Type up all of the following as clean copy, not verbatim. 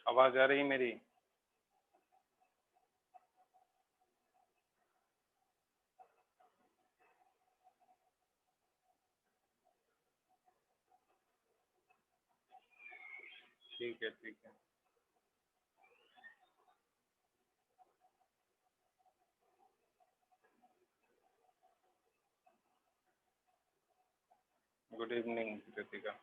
आवाज आ रही है मेरी? ठीक है, ठीक है। Good evening Kritika.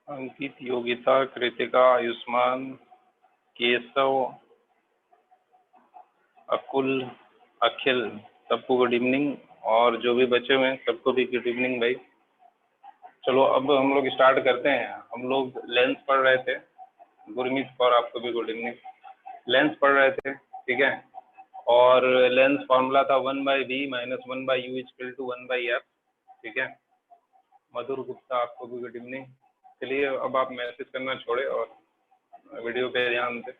अंकित, योगिता, कृतिका, आयुष्मान, केशव, अकुल, अखिल, सबको गुड इवनिंग। और जो भी बचे हुए हैं सबको भी गुड इवनिंग भाई। चलो अब हम लोग स्टार्ट करते हैं। हम लोग लेंस पढ़ रहे थे। गुरमीत और आपको भी गुड इवनिंग। लेंस पढ़ रहे थे, ठीक है। और लेंस फॉर्मूला था 1/v minus 1/u equal to 1/f, ठीक है। मधुर गुप्ता, आपको भी गुड इवनिंग। चलिए अब आप मैसेज करना छोड़े और वीडियो पे ध्यान दें।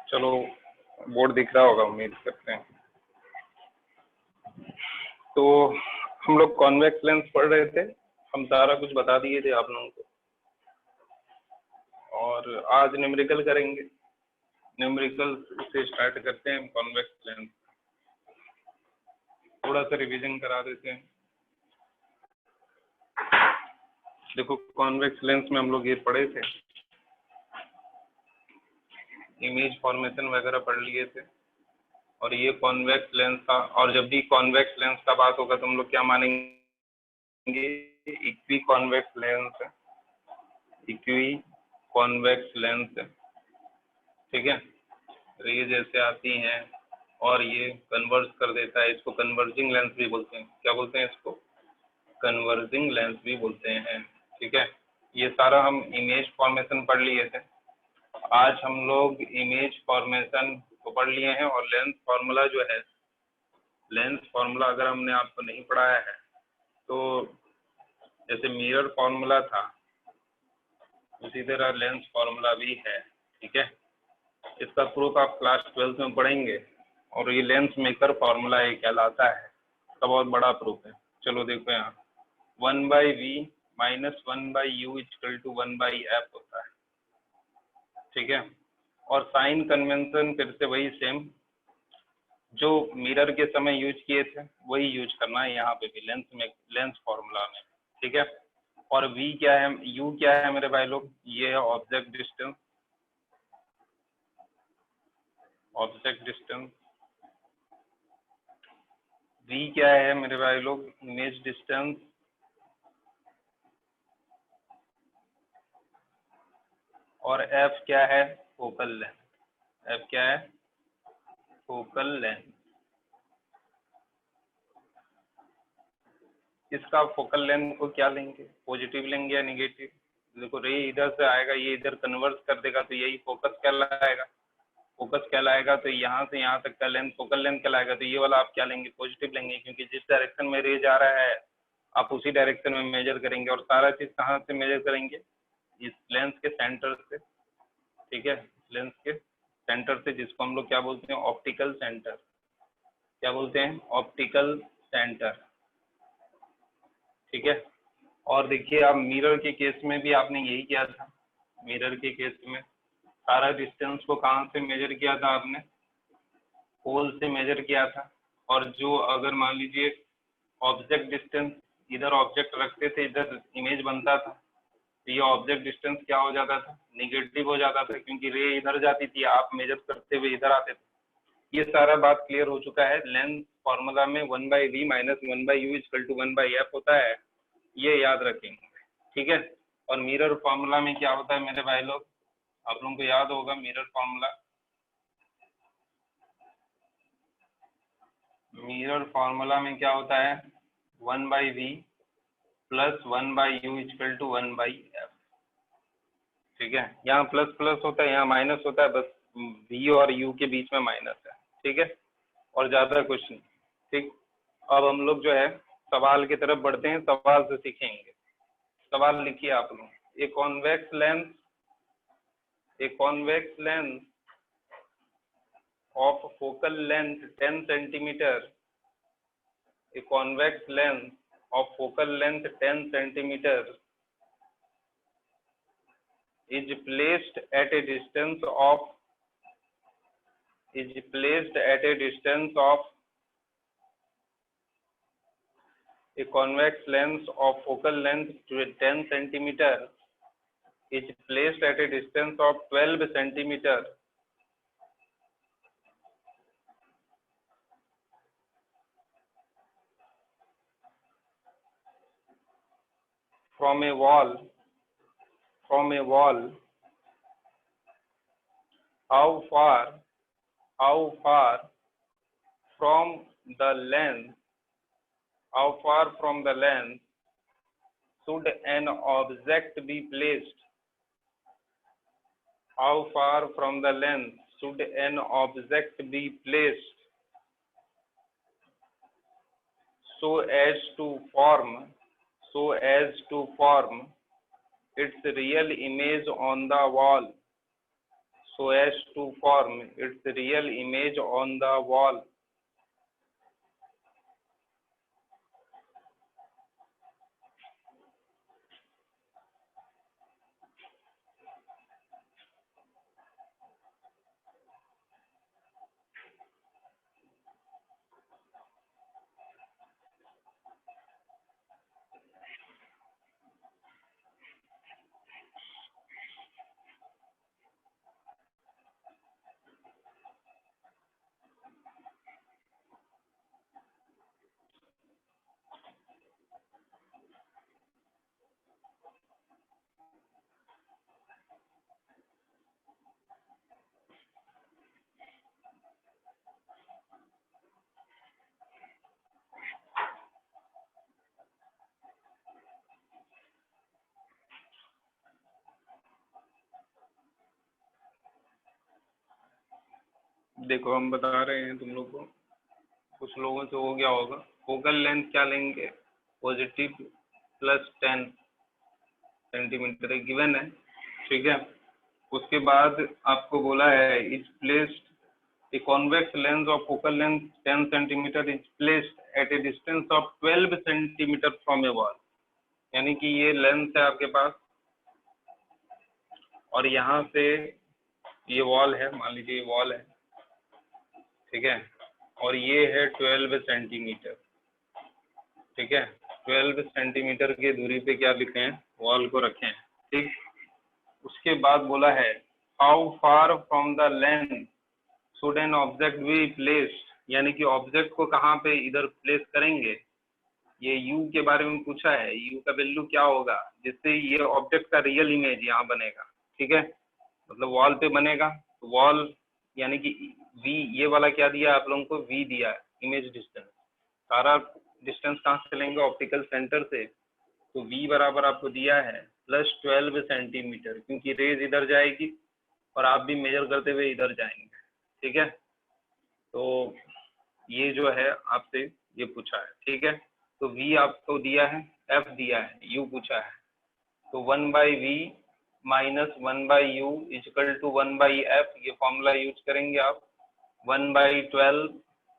चलो बोर्ड दिख रहा होगा, उम्मीद करते हैं। तो हम लोग कॉन्वेक्स लेंस पढ़ रहे थे, हम सारा कुछ बता दिए थे आप लोगों को, और आज न्यूमेरिकल करेंगे। न्यूमेरिकल से स्टार्ट करते हैं कॉन्वेक्स लेंस, थोड़ा सा रिवीजन करा देते हैं। देखो कॉन्वेक्स लेंस में हम लोग ये पढ़े थे, इमेज फॉर्मेशन वगैरह पढ़ लिए थे, और ये कॉन्वेक्स लेंस था। और जब भी कॉन्वेक्स लेंस का बात होगा तो हम लोग क्या मानेंगे, इक्वी कॉन्वेक्स लेंस है, इक्वी कॉन्वेक्स लेंस है, ठीक है। रेज ऐसे आती हैं और ये कन्वर्ज कर देता है, इसको कन्वर्जिंग लेंस भी बोलते हैं। क्या बोलते हैं इसको? कन्वर्जिंग लेंस भी बोलते हैं, ठीक है। ये सारा हम इमेज फॉर्मेशन पढ़ लिए थे। आज हम लोग इमेज फॉर्मेशन को पढ़ लिए हैं, और लेंस फार्मूला जो है, लेंस फार्मूला अगर हमने आपको नहीं पढ़ाया है तो जैसे मिरर फार्मूला था उसी तरह लेंस फार्मूला भी है, ठीक है। इसका प्रूफ आप क्लास 12 में पढ़ेंगे, और ये लेंस मेकर फार्मूला ये कहलाता है, इसका बहुत बड़ा प्रूफ है। चलो देखो यहाँ 1/v minus 1/u equal to 1/f होता है, ठीक है। और साइन कन्वेंशन फिर से वही सेम जो मिरर के समय यूज किए थे वही यूज करना है यहाँ पे भी लेंस में, लेंस फार्मूला में, ठीक है। और v क्या है, u क्या है मेरे भाई लोग, ये है object distance, object distance. v क्या है मेरे भाई लोग, इमेज डिस्टेंस। और f क्या है, फोकल लेंथ। f क्या है, फोकल लेंथ। इसका फोकल लेंथ को क्या लेंगे, पॉजिटिव लेंगे या निगेटिव? देखो रे इधर से आएगा, ये इधर कन्वर्ट कर देगा तो यही फोकस कहलाएगा, फोकस कहलाएगा। तो यहाँ से यहाँ तक का लेंथ फोकल लेंथ कहलाएगा। तो ये वाला आप क्या लेंगे, पॉजिटिव लेंगे, क्योंकि जिस डायरेक्शन में रे जा रहा है आप उसी डायरेक्शन में मेजर करेंगे। और सारा चीज कहाँ से मेजर करेंगे, इस लेंस के सेंटर से, ठीक है, लेंस के सेंटर से, जिसको हम लोग क्या बोलते हैं, ऑप्टिकल सेंटर। क्या बोलते हैं, ऑप्टिकल सेंटर, ठीक है। और देखिए आप मिरर के केस में भी आपने यही किया था, मिरर के केस में सारा डिस्टेंस को कहाँ से मेजर किया था आपने, पोल से मेजर किया था। और जो अगर मान लीजिए ऑब्जेक्ट डिस्टेंस, इधर ऑब्जेक्ट रखते थे, इधर इमेज बनता था, तो ये ऑब्जेक्ट डिस्टेंस क्या हो जाता था, निगेटिव हो जाता था, क्योंकि रे इधर जाती थी, आप मेजर करते हुए इधर आते थे। ये सारा बात क्लियर हो चुका है। लेंस फॉर्मूला में 1/v minus 1/u equal to 1/f होता है, ये याद रखेंगे, ठीक है। और मिरर फॉर्मूला में क्या होता है मेरे भाई लोग, आप लोगों को याद होगा मिरर फॉर्मूला। मिरर फॉर्मूला में क्या होता है, 1/v plus 1/u equal to 1/f, ठीक है। यहाँ प्लस प्लस होता है, यहाँ माइनस होता है, बस v और u के बीच में माइनस है, ठीक है, और ज्यादा कुछ नहीं, ठीक। अब हम लोग जो है सवाल की तरफ बढ़ते हैं, सवाल से सीखेंगे। सवाल लिखिए आप लोग, a convex lens, a convex lens of focal length 10 centimeter, a convex lens of focal length 10 centimeter is placed at a distance of, is placed at a distance of, a convex lens of focal length 10 centimeter is placed at a distance of 12 centimeter from a wall, from a wall. How far, how far from the lens, how far from the lens should an object be placed? How far from the lens should an object be placed so as to form, so as to form its real image on the wall, so as to form its real image on the wall. देखो हम बता रहे हैं तुम लोग को, कुछ लोगों से हो गया होगा। फोकल लेंथ क्या लेंगे, पॉजिटिव +10 सेंटीमीटर गिवन है, ठीक है। उसके बाद आपको बोला है is placed a convex lens of focal length 10 centimetre is placed at A distance of 12 centimetre from A wall. यानी कि ये लेंस है आपके पास और यहाँ से ये वॉल है, मान लीजिए ये वॉल है, ठीक है, और ये है 12 सेंटीमीटर, ठीक है। 12 सेंटीमीटर की दूरी पे क्या लिखे हैं, वॉल को रखे हैं, ठीक। उसके बाद बोला है how far from the lens should an object be placed, यानी कि ऑब्जेक्ट को कहाँ पे इधर प्लेस करेंगे। ये यू के बारे में पूछा है, यू का वैल्यू क्या होगा जिससे ये ऑब्जेक्ट का रियल इमेज यहाँ बनेगा, ठीक है, मतलब वॉल पे बनेगा। तो वॉल यानी कि वी, ये वाला क्या दिया आप लोगों को, वी दिया इमेज डिस्टेंस। सारा डिस्टेंस कहाँ से लेंगे, ऑप्टिकल सेंटर से, तो वी बराबर आपको दिया है +12 सेंटीमीटर, क्योंकि रेज इधर जाएगी और आप भी मेजर करते हुए इधर जाएंगे, ठीक है। तो ये जो है आपसे ये पूछा है, ठीक है। तो वी आपको दिया है, एफ दिया है, यू पूछा है, तो 1/v - 1/u = 1/f, ये फॉर्मूला यूज करेंगे आप। 1/12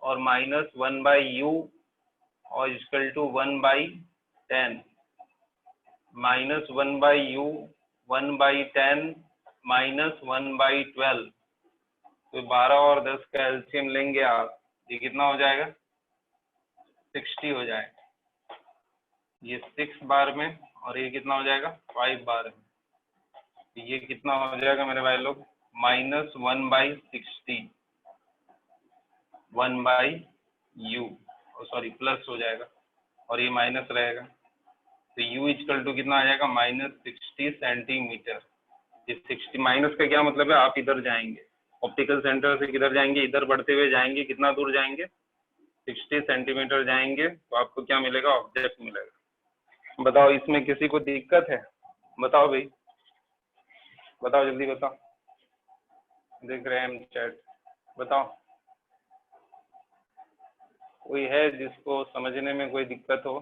और -1/u और = 1/10, -1/u 1/10 -1/12, तो 12 और 10 का एलसीएम लेंगे आप, ये कितना हो जाएगा, 60 हो जाएगा। ये 6 बार में और ये कितना हो जाएगा, 5 बार में, तो ये कितना हो जाएगा मेरे भाई लोग, -1/60 1/u, सॉरी प्लस हो जाएगा और ये माइनस रहेगा, तो u = कितना आ जाएगा, -60 सेंटीमीटर। ये 60 माइनस का क्या मतलब है, आप इधर जाएंगे, ऑप्टिकल सेंटर से किधर जाएंगे, इधर बढ़ते हुए जाएंगे, कितना दूर जाएंगे, 60 सेंटीमीटर जाएंगे, तो आपको क्या मिलेगा, ऑब्जेक्ट मिलेगा। बताओ इसमें किसी को दिक्कत है, बताओ भाई, बताओ जल्दी बताओ, देख रहे हैं हम चैट, बताओ कोई है जिसको समझने में कोई दिक्कत हो।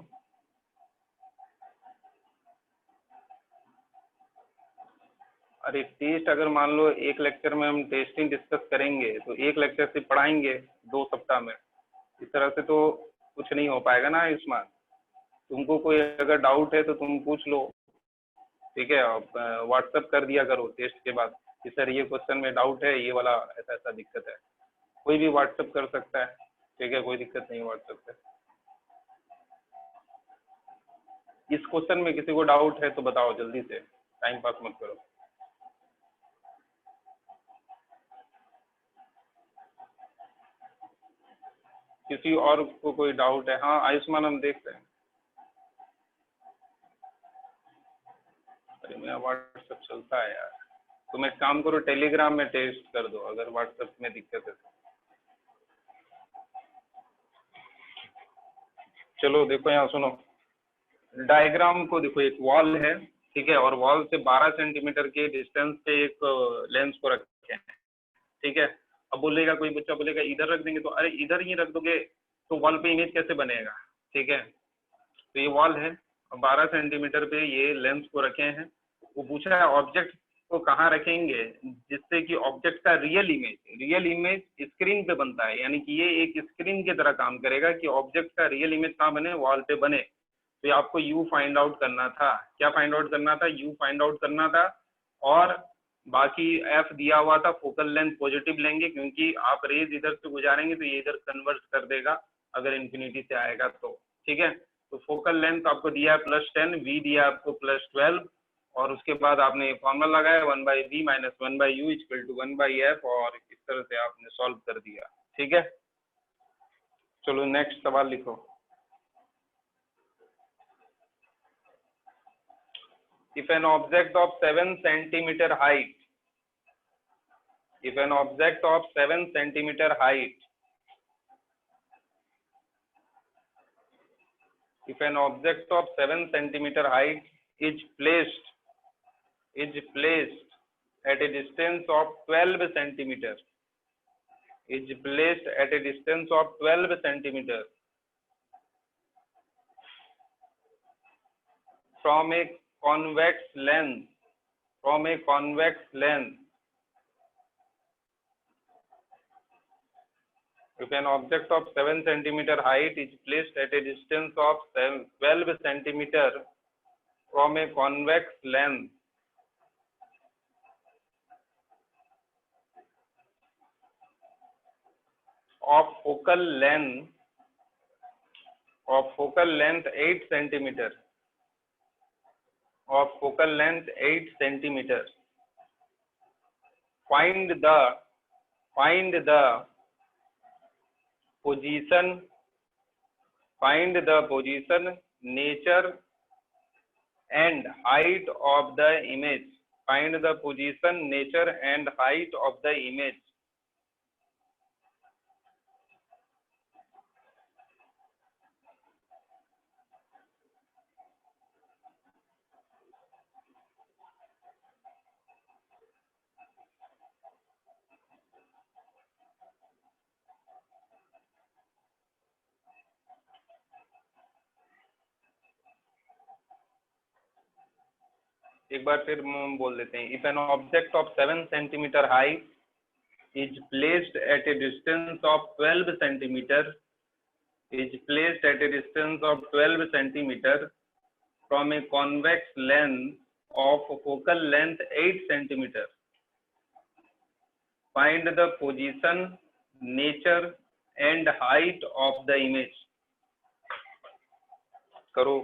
अरे टेस्ट अगर मान लो एक लेक्चर में हम टेस्टिंग डिस्कस करेंगे तो एक लेक्चर से पढ़ाएंगे 2 सप्ताह में, इस तरह से तो कुछ नहीं हो पाएगा ना आयुष्मान। तुमको कोई अगर डाउट है तो तुम पूछ लो, ठीक है, व्हाट्सएप कर दिया करो टेस्ट के बाद कि सर ये क्वेश्चन में डाउट है, ये वाला ऐसा ऐसा दिक्कत है, कोई भी व्हाट्सएप कर सकता है, ठीक है, कोई दिक्कत नहीं व्हाट्सएप पे। इस क्वेश्चन में किसी को डाउट है तो बताओ जल्दी से, टाइम पास मत करो। किसी और को कोई डाउट है, हाँ आयुष्मान हम देख रहे हैं। अरे मेरा व्हाट्सएप चलता है यार, तुम एक काम करो टेलीग्राम में टेस्ट कर दो अगर व्हाट्सएप में दिक्कत है तो। चलो देखो यहाँ सुनो, डायग्राम को देखो, एक वॉल है, ठीक है, और वॉल से 12 सेंटीमीटर के डिस्टेंस पे एक लेंस को रखे हैं, ठीक है। अब बोलेगा कोई बच्चा बोलेगा इधर रख देंगे, तो अरे इधर ही रख दोगे तो वॉल पे इमेज कैसे बनेगा, ठीक है। तो ये वॉल है और 12 सेंटीमीटर पे ये लेंस को रखे हैं। वो पूछा है ऑब्जेक्ट को कहाँ रखेंगे, जिससे कि ऑब्जेक्ट का रियल इमेज स्क्रीन पे बनता है, यानी कि ये एक स्क्रीन की तरह काम करेगा कि ऑब्जेक्ट का रियल इमेज कहाँ बने, वॉल पे बने। तो ये आपको यू फाइंड आउट करना था। क्या फाइंड आउट करना था? यू फाइंड आउट करना था। और बाकी एफ दिया हुआ था, फोकल लेंथ पॉजिटिव लेंगे क्योंकि आप रेज इधर से गुजारेंगे तो ये इधर कन्वर्ट कर देगा अगर इन्फिनिटी से आएगा तो। ठीक है, तो फोकल लेंथ आपको दिया है +10, वी दिया आपको +12, और उसके बाद आपने ये फॉर्मूला लगाया 1/v minus 1/u equal to 1/f, और इस तरह से आपने सॉल्व कर दिया। ठीक है, चलो नेक्स्ट सवाल लिखो। If an object of 7 centimeter height, if an object of 7 centimeter height, if an object of 7 centimeter height is placed at a distance of 12 centimeter, is placed at a distance of 12 centimeter from a convex lens, from a convex lens. If an object of 7 centimeter height is placed at a distance of 12 centimeter from a convex lens, of focal length 8 centimeter, of focal length 8 centimeter, find the position, nature and height of the image. Find the position, nature and height of the image. एक बार फिर बोल देते हैं। If an object of 7 centimeter height is placed at a distance of 12 centimeter, from a convex lens of focal length 8 centimeter, find the position, nature and height of the image. करो।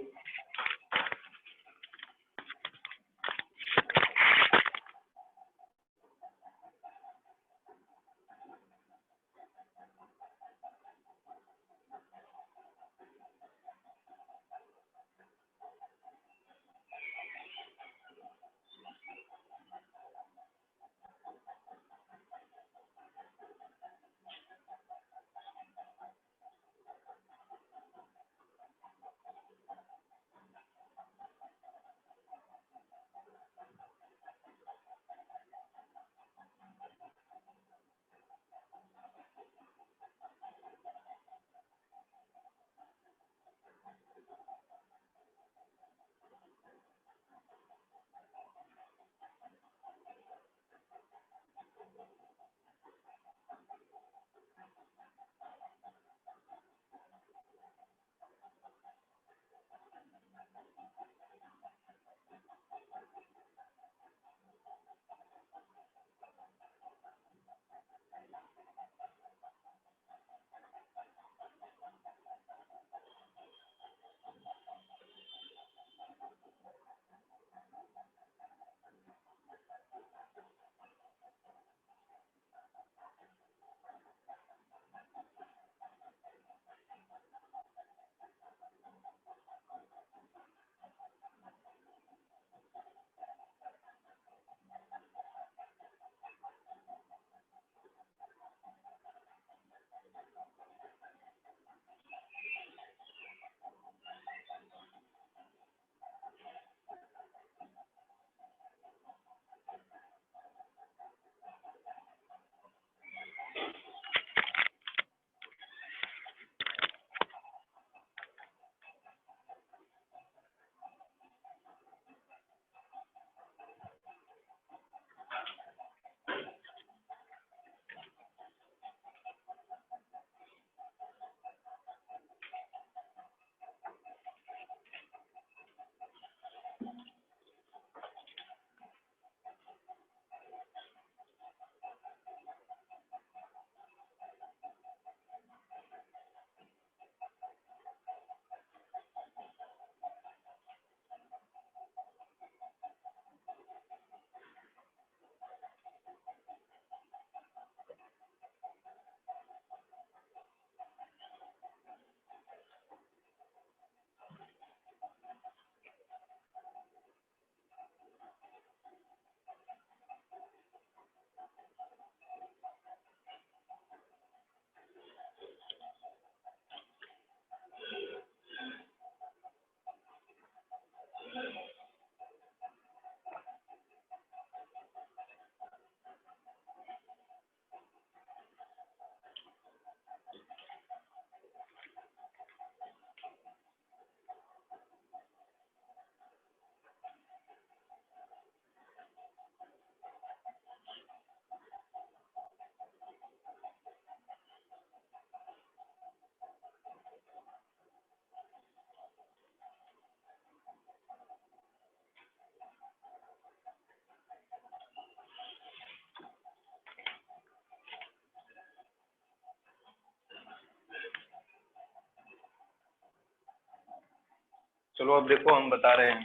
चलो अब देखो हम बता रहे हैं।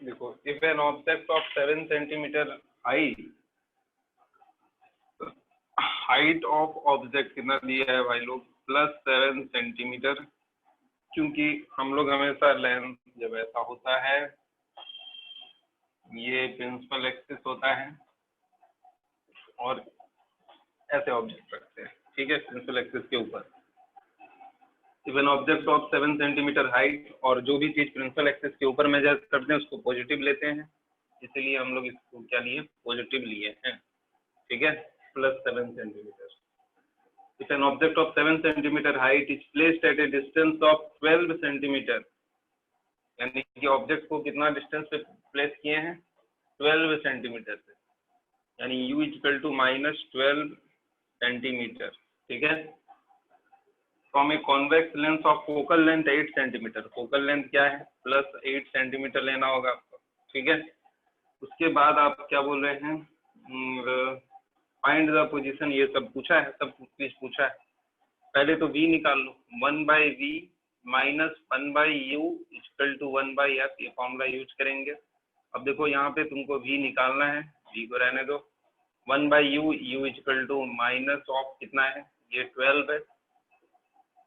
देखो, if an object of 7 centimetre height of object कितना दिया है भाई लोग, +7 सेंटीमीटर, क्योंकि हम लोग हमेशा लेंथ जब ऐसा होता है, ये प्रिंसिपल एक्सिस होता है और ऐसे ऑब्जेक्ट रखते हैं, ठीक है, प्रिंसिपल एक्सिस के ऊपर। Even object of 7 centimetre height, और जो भी चीज प्रिंसिपल एक्सिस के ऊपर मेजर करते हैं उसको पॉजिटिव लेते हैं, इसीलिए हम लोग इसको क्या लिए, पॉजिटिव लिए हैं, ठीक है, +7 centimetre. If an object of 7 centimeter height is placed at a distance of 12 centimeter, यानी कि ऑब्जेक्ट को कितना डिस्टेंस पे प्लेस किए हैं, 12 सेंटीमीटर से, यानी u इक्वल टू -12 सेंटीमीटर, ठीक है। From a convex lens of focal length 8 centimetre, focal length क्या है, +8 सेंटीमीटर लेना होगा आपको, ठीक है। उसके बाद आप क्या बोल रहे हैं, फाइंड द पोजीशन, ये सब पूछा है, सब कुछ पूछा है। पहले तो v निकाल लो, 1/v minus 1/u equal to 1/f, ये फॉर्मूला यूज करेंगे। अब देखो यहाँ पे तुमको v निकालना है, v को रहने दो, 1/u, u equal to minus of कितना है, ये 12 है,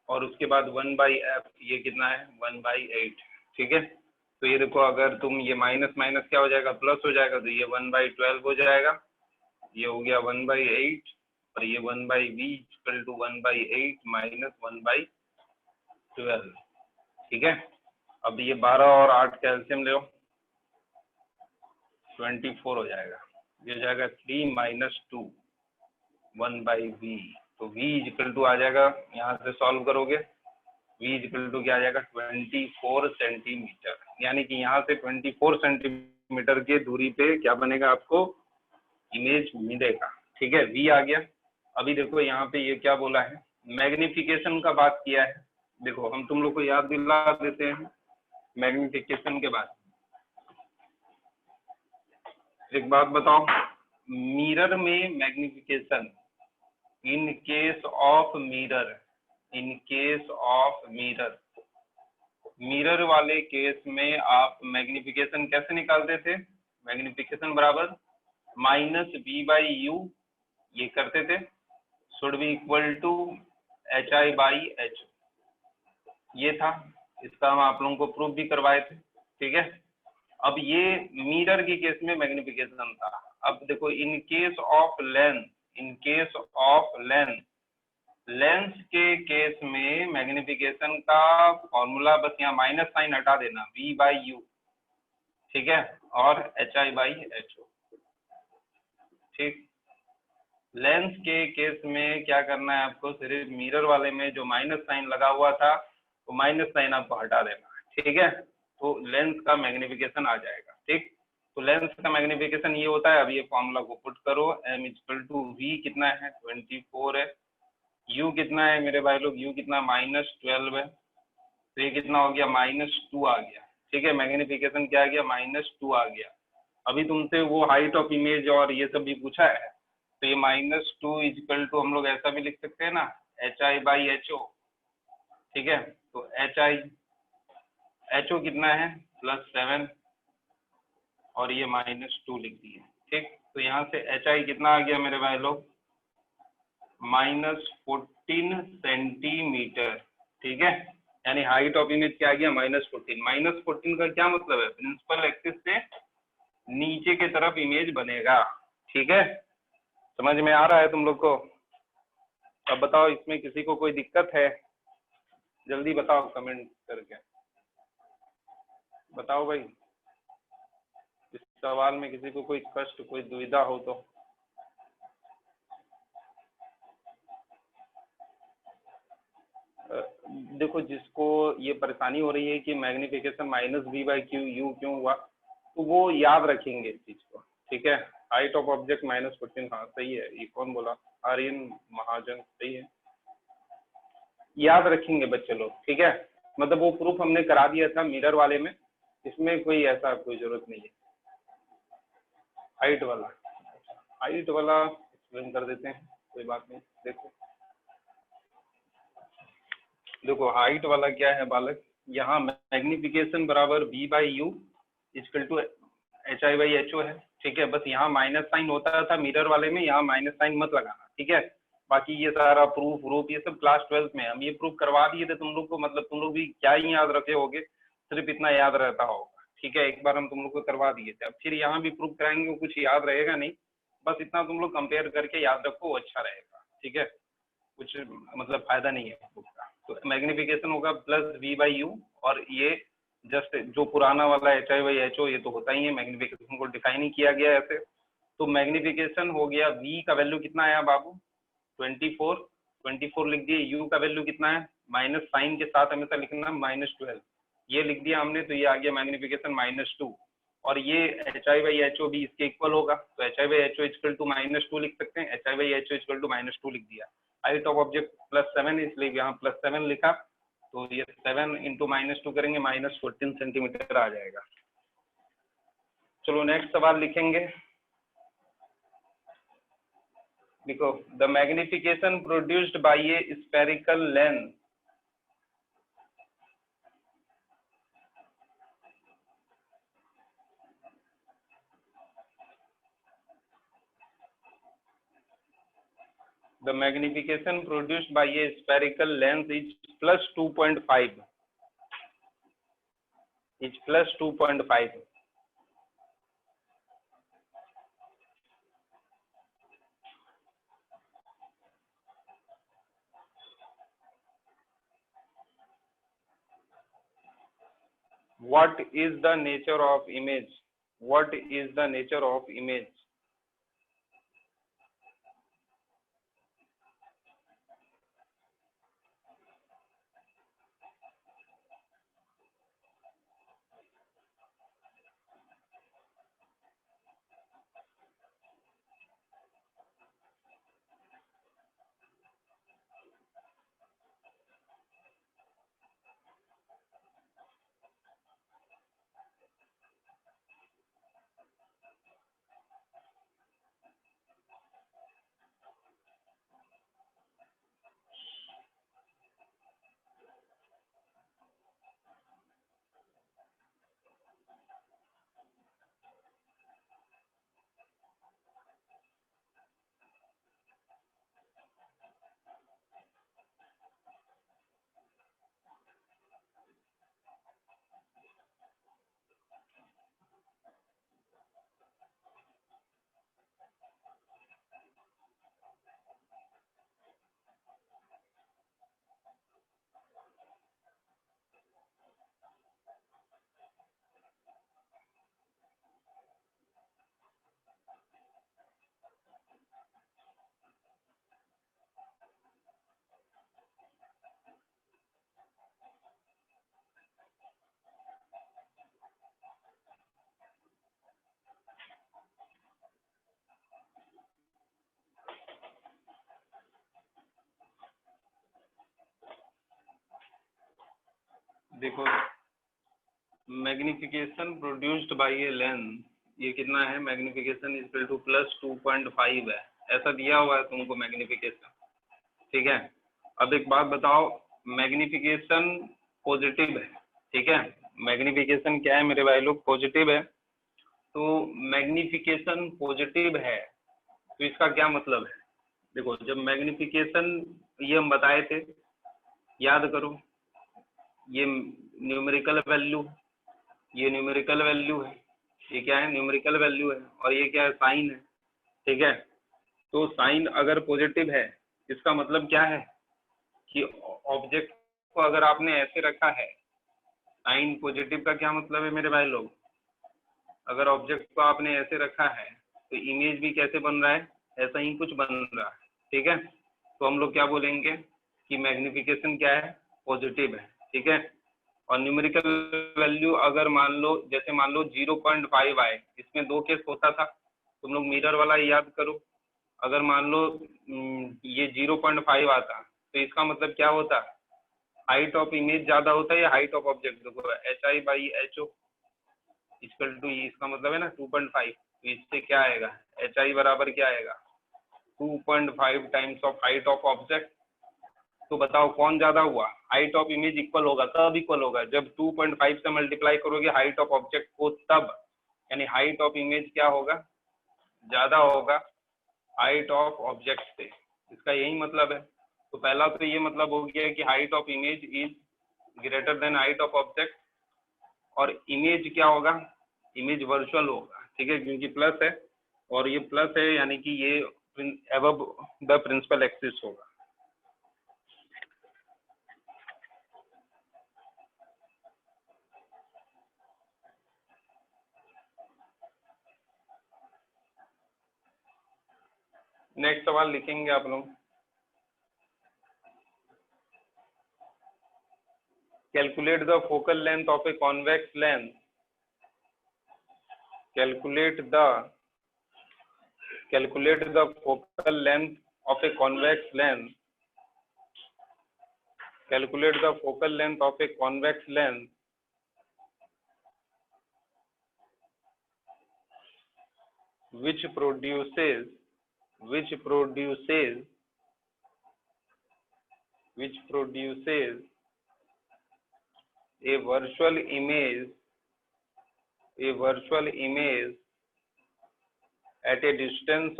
और उसके बाद 1/f, ये कितना है, 1/8, ठीक है। तो ये देखो, अगर तुम ये माइनस माइनस क्या हो जाएगा, प्लस हो जाएगा, तो ये 1/12 हो जाएगा, ये हो गया 1/8, और ये 1/v इक्वल टू 1/8 माइनस 1/12, ठीक है। अब ये 12 और 8 कैल्शियम ले लो, 24 हो जाएगा, ये हो जाएगा 3 - 2 1/v, तो v इक्वल टू आ जाएगा, यहाँ से सॉल्व करोगे, v इक्वल टू क्या आ जाएगा, 24 सेंटीमीटर, यानी कि यहाँ से 24 सेंटीमीटर की दूरी पे क्या बनेगा, आपको इमेज मिलेगा, ठीक है, v आ गया। अभी देखो यहाँ पे ये क्या बोला है, मैग्निफिकेशन का बात किया है। देखो हम तुम लोग को याद दिला देते हैं मैग्निफिकेशन के बाद। एक बात बताओ, मिरर में magnification, in case of mirror, in case of mirror, mirror वाले केस में आप मैग्निफिकेशन कैसे निकालते थे, मैग्निफिकेशन बराबर -v/u, ये करते थे, should be equal to hi/h, ये था, इसका हम आप लोगों को प्रूफ भी करवाए थे, ठीक है। अब ये मिरर की केस में मैग्निफिकेशन था। अब देखो, in case of lens, in case of lens, lens के केस में मैग्निफिकेशन का फॉर्मूला बस यहाँ माइनस साइन हटा देना, v/u, ठीक है, और hi/h, ठीक। लेंस के केस में क्या करना है आपको, सिर्फ मिरर वाले में जो माइनस साइन लगा हुआ था वो माइनस साइन आपको हटा देना है, ठीक है, तो लेंस का मैग्निफिकेशन आ जाएगा, ठीक। तो लेंस का मैग्निफिकेशन ये होता है। अब ये फॉर्मूला को पुट करो, m इक्वल टू v कितना है, 24 है, u कितना है मेरे भाई लोग, u कितना, -12 है, तो ये कितना हो गया, -2 आ गया, ठीक है, मैग्निफिकेशन क्या आ गया, -2 आ गया। अभी तुमसे वो हाइट ऑफ इमेज और ये सब भी पूछा है, तो ये -2 इक्वल टू हम लोग ऐसा भी लिख सकते हैं ना, hi/ho, ठीक है। तो ho कितना है, +7, और ये -2 लिख दिए, ठीक। तो यहाँ से hi कितना आ गया मेरे भाई लोग, -14 सेंटीमीटर, ठीक है, यानी हाइट ऑफ इमेज क्या आ गया, -14। -14 का क्या मतलब है, प्रिंसिपल एक्सिस से नीचे के तरफ इमेज बनेगा, ठीक है, समझ में आ रहा है तुम लोग को। अब बताओ, इसमें किसी को कोई दिक्कत है, जल्दी बताओ कमेंट करके बताओ भाई, इस सवाल में किसी को कोई कष्ट, कोई दुविधा हो तो। देखो, जिसको ये परेशानी हो रही है कि मैग्निफिकेशन -v/q क्यों हुआ, तो वो याद रखेंगे इस चीज को, ठीक है। हाइट ऑफ ऑब्जेक्ट -14, हाँ सही है, ये कौन बोला, आर्यन महाजन, सही है, याद रखेंगे बच्चे लोग, ठीक है। मतलब वो प्रूफ हमने करा दिया था मिरर वाले में, इसमें कोई ऐसा कोई जरूरत नहीं है हाइट वाला, हाइट वाला एक्सप्लेन कर देते हैं, कोई बात नहीं। देखो देखो हाइट वाला क्या है बालक, यहाँ मैग्निफिकेशन बराबर v by U equal to H I by H O है, ठीक है। बस यहाँ माइनस साइन होता था मिरर वाले में, यहाँ माइनस साइन मत लगाना, ठीक है। बाकी ये सारा प्रूफ व्रूफ ये सब क्लास 12 में हम ये प्रूफ करवा दिए थे तुम लोग को, मतलब तुम लोग भी क्या ही याद रखे होगे, सिर्फ इतना याद रहता होगा, ठीक है। एक बार हम तुम लोग को करवा दिए थे, अब फिर यहाँ भी प्रूफ कराएंगे, कुछ याद रहेगा नहीं, बस इतना तुम लोग कंपेयर करके याद रखो, अच्छा रहेगा, ठीक है। कुछ मतलब फायदा नहीं है प्रूफ का। तो मैग्निफिकेशन होगा प्लस वी बाई यू, और ये जस्ट जो पुराना वाला H I by H O ये तो होता ही है, मैग्निफिकेशन को डिफाइन ही किया गया है ऐसे। तो मैग्निफिकेशन हो गया, v का वैल्यू कितना आया बाबू 24, 24 लिख दिए। u का वैल्यू कितना है, माइनस साइन के साथ हमेशा लिखना -12, ये लिख दिया हमने, तो ये आ गया मैग्निफिकेशन -2। और ये H I by H O भी इसके इक्वल होगा, तो H I by H O equal to -2 लिख सकते हैं, H I by H O equal to -2 लिख दिया। हाइट ऑफ ऑब्जेक्ट +7 इसलिए यहाँ +7 लिखा, तो ये 7 इंटू -2 करेंगे -14 सेंटीमीटर आ जाएगा। चलो नेक्स्ट सवाल लिखेंगे। देखो the magnification produced by A spherical lens the magnification produced by a spherical lens is +2.5, is +2.5। What is the nature of image? What is the nature of image? देखो magnification produced by a lens, ये कितना है, magnification equal to +2.5 है, ऐसा दिया हुआ है तुमको मैग्निफिकेशन, ठीक है। अब एक बात बताओ, मैग्निफिकेशन पॉजिटिव है, ठीक है। मैग्निफिकेशन क्या है मेरे भाई लोग, पॉजिटिव है। तो मैग्निफिकेशन पॉजिटिव है तो इसका क्या मतलब है, देखो जब मैग्निफिकेशन ये हम बताए थे, याद करो, ये न्यूमेरिकल वैल्यू, ये न्यूमेरिकल वैल्यू है, ये क्या है, न्यूमेरिकल वैल्यू है, और ये क्या है, साइन है, ठीक है। तो साइन अगर पॉजिटिव है, इसका मतलब क्या है कि ऑब्जेक्ट को अगर आपने ऐसे रखा है, साइन पॉजिटिव का क्या मतलब है मेरे भाई लोग, अगर ऑब्जेक्ट को आपने ऐसे रखा है तो इमेज भी कैसे बन रहा है, ऐसा ही कुछ बन रहा है, ठीक है। तो हम लोग क्या बोलेंगे कि मैग्निफिकेशन क्या है, पॉजिटिव है, ठीक है। और न्यूमेरिकल वैल्यू अगर मान लो, जैसे मान लो 0.5 आए, इसमें दो केस होता था, तुम लोग मिरर वाला याद करो, अगर मान लो ये 0.5 आता तो इसका मतलब क्या होता, हाइट ऑफ इमेज ज्यादा होता है या हाइट ऑफ ऑब्जेक्ट, देखो H I by H O equal to, इसका मतलब है ना 2.5, तो इससे क्या आएगा, एच आई बराबर क्या आएगा, 2.5 times of height of object. तो बताओ कौन ज्यादा हुआ, हाइट ऑफ इमेज इक्वल होगा, कब इक्वल होगा, जब 2.5 से मल्टीप्लाई करोगे हाइट ऑफ ऑब्जेक्ट को, तब यानी हाइट ऑफ इमेज क्या होगा, ज्यादा होगा हाइट ऑफ ऑब्जेक्ट से। इसका यही मतलब है। तो पहला तो ये मतलब हो गया कि height of image is greater than height of object, और इमेज क्या होगा, इमेज वर्चुअल होगा, ठीक है, क्योंकि प्लस है और ये प्लस है यानी कि ये अबव द प्रिंसिपल एक्सिस होगा। नेक्स्ट सवाल लिखेंगे आप लोग, calculate the focal length of a convex lens, calculate the focal length of a convex lens, calculate the focal length of a convex lens which produces a virtual image at a distance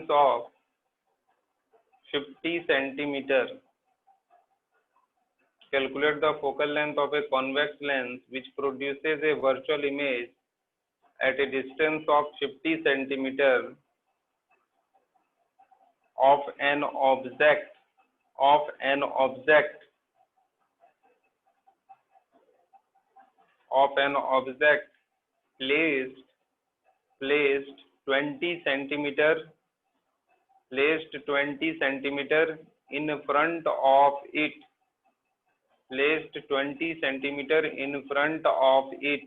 of 50 centimeter. Calculate the focal length of a convex lens which produces a virtual image at a distance of 50 centimeter of an object placed 20 centimeter in front of it, placed 20 centimeter in front of it.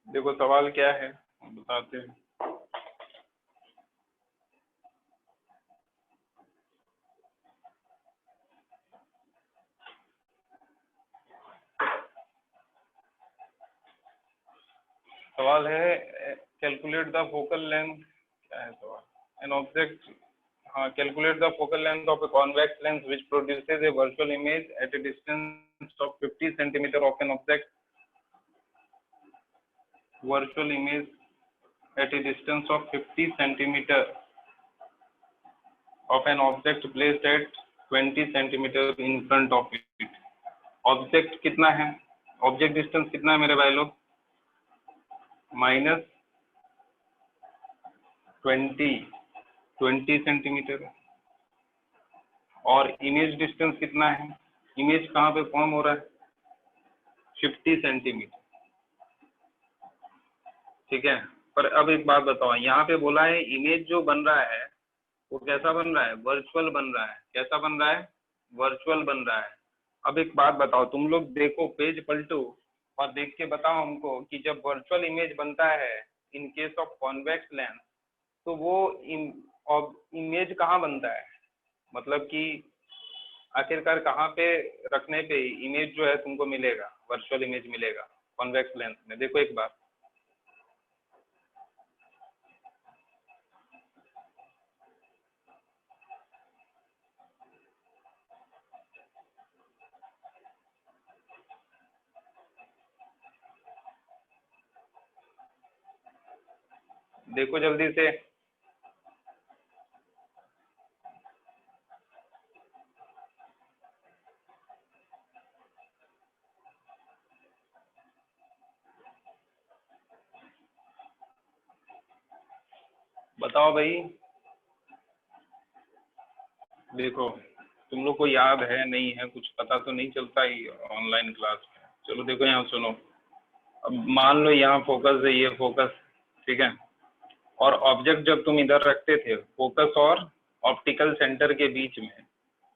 देखो सवाल क्या है बताते हैं। सवाल है calculate the focal length, क्या है सवाल। एन ऑब्जेक्ट, हाँ, calculate the focal length of a convex lens which produces A virtual image at A distance of 50 centimetre of an object, virtual image at a distance of 50 centimeter of an object placed at 20 centimeter in front of it। Object कितना है, object distance कितना है मेरे भाई लोग, -20 centimetre. और image distance कितना है, इमेज कहाँ पे फॉर्म हो रहा है, 50 सेंटीमीटर। ठीक है, पर अब एक बात बताओ, यहाँ पे बोला है इमेज जो बन रहा है वो कैसा बन रहा है, वर्चुअल बन रहा है। कैसा बन रहा है, वर्चुअल बन रहा है। अब एक बात बताओ, तुम लोग देखो, पेज पलटो और देख के बताओ हमको कि जब वर्चुअल इमेज बनता है in case of convex lens, तो वो इमेज कहाँ बनता है, मतलब कि आखिरकार कहाँ पे रखने पे इमेज जो है तुमको मिलेगा, वर्चुअल इमेज मिलेगा कॉन्वेक्स लेंस में। देखो एक बार, देखो जल्दी से। बताओ भाई, देखो तुम लोग को याद है नहीं है, कुछ पता तो नहीं चलता ही ऑनलाइन क्लास में। चलो देखो यहाँ सुनो, अब मान लो यहाँ फोकस है, ये फोकस, ठीक है। और ऑब्जेक्ट जब तुम इधर रखते थे फोकस और ऑप्टिकल सेंटर के बीच में,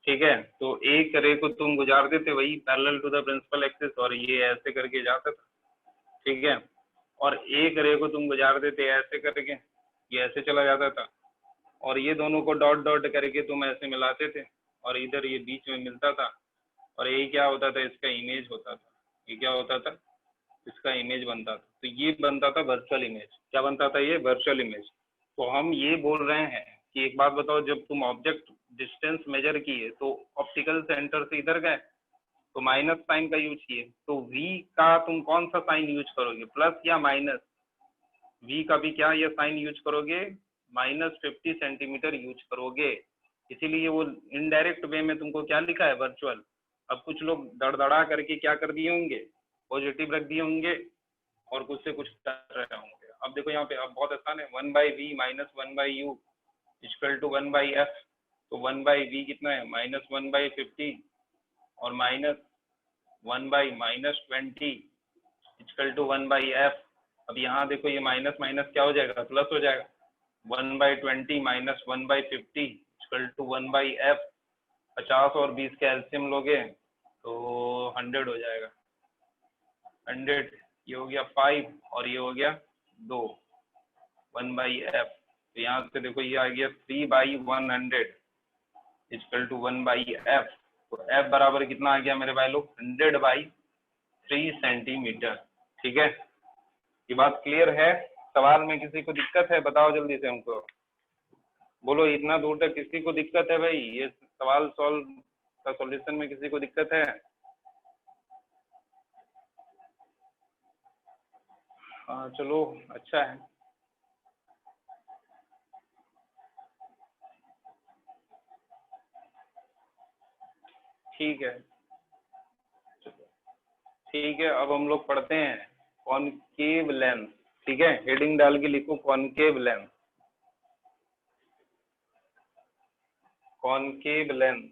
ठीक है, तो एक रे को तुम गुजारते थे वही parallel to the principal axis, और ये ऐसे करके जाता था, ठीक है। और एक रे को तुम गुजार देते ऐसे करके, ये ऐसे चला जाता था, और ये दोनों को डॉट डॉट करके तुम ऐसे मिलाते थे, और इधर ये बीच में मिलता था, और यही क्या होता था, इसका इमेज होता था। ये क्या होता था, इसका इमेज बनता था। तो ये बनता था वर्चुअल इमेज। क्या बनता था, ये वर्चुअल इमेज। तो हम ये बोल रहे हैं कि एक बात बताओ, जब तुम ऑब्जेक्ट डिस्टेंस मेजर किए तो ऑप्टिकल सेंटर से इधर गए तो माइनस साइन का यूज किए, तो v का तुम कौन सा साइन यूज करोगे, प्लस या माइनस। v का भी क्या ये साइन यूज करोगे, -50 सेंटीमीटर यूज करोगे। इसीलिए वो इनडायरेक्ट वे में तुमको क्या लिखा है, वर्चुअल। अब कुछ लोग दड़दड़ा करके क्या कर दिए होंगे, पॉजिटिव रख दिए होंगे, और कुछ से कुछ कर रहे होंगे। अब देखो यहाँ पे, अब बहुत आसान है, 1/v - 1/u = 1/f। तो 1/v कितना है, -1/50, और -1/-20 = 1/f। अब यहाँ देखो ये माइनस माइनस क्या हो जाएगा, प्लस हो जाएगा। 1/20 - 1/50 = 1/f। 50 और 20 का एलसीएम लोगे तो 100 हो जाएगा। 100, ये हो गया 5 और ये हो गया 2, 1/f। तो यहाँ से देखो ये आ गया 3/100 = 1/f। तो f बराबर कितना आ गया मेरे भाई लोग, 100/3 सेंटीमीटर। ठीक है, ये बात क्लियर है। सवाल में किसी को दिक्कत है, बताओ जल्दी से हमको, बोलो। इतना दूर तक किसी को दिक्कत है भाई, ये सवाल सॉल्व का सॉल्यूशन में किसी को दिक्कत है? हाँ चलो, अच्छा है। ठीक है, ठीक है, अब हम लोग पढ़ते हैं कॉनकेव लेंस। ठीक है, हेडिंग डाल के लिखो concave lens. Concave lens,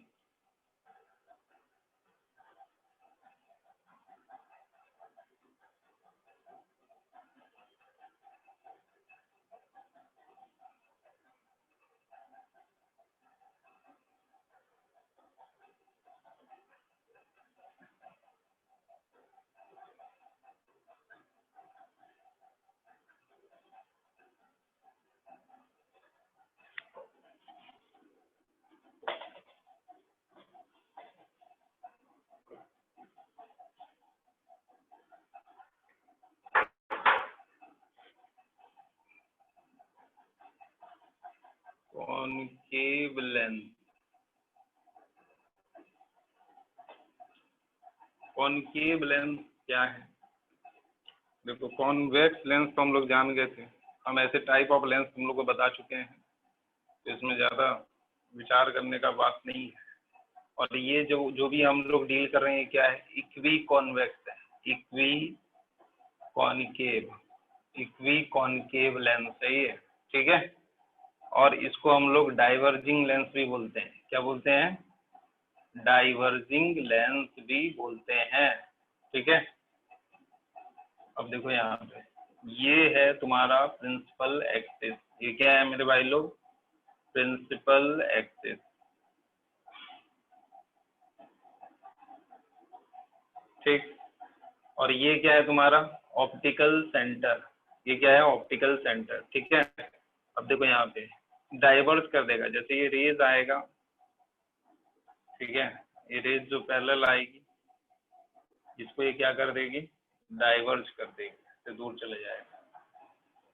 concave lens, concave lens क्या है? देखो कॉन्वेक्स लेंस तो हम लोग जान गए थे, हम ऐसे टाइप ऑफ लेंस तुम लोग को बता चुके हैं, तो इसमें ज़्यादा विचार करने का बात नहीं है। और ये जो भी हम लोग डील कर रहे हैं क्या है? इक्वी कॉन्वेक्स है, equi concave, equi concave lens है ये, ठीक है। और इसको हम लोग डाइवर्जिंग लेंस भी बोलते हैं। क्या बोलते हैं? डाइवर्जिंग लेंस भी बोलते हैं, ठीक है। अब देखो यहाँ पे ये है तुम्हारा प्रिंसिपल एक्सिस, ये क्या है मेरे भाई लोग? प्रिंसिपल एक्सिस, ठीक। और ये क्या है तुम्हारा? ऑप्टिकल सेंटर, ये क्या है? ऑप्टिकल सेंटर, ठीक है। अब देखो यहाँ पे डाइवर्ज कर देगा, जैसे ये रेज आएगा, ठीक है, ये रेज जो पैरेलल आएगी इसको ये क्या कर देगी? डाइवर्ज कर देगी, इससे दूर चले जाएगा,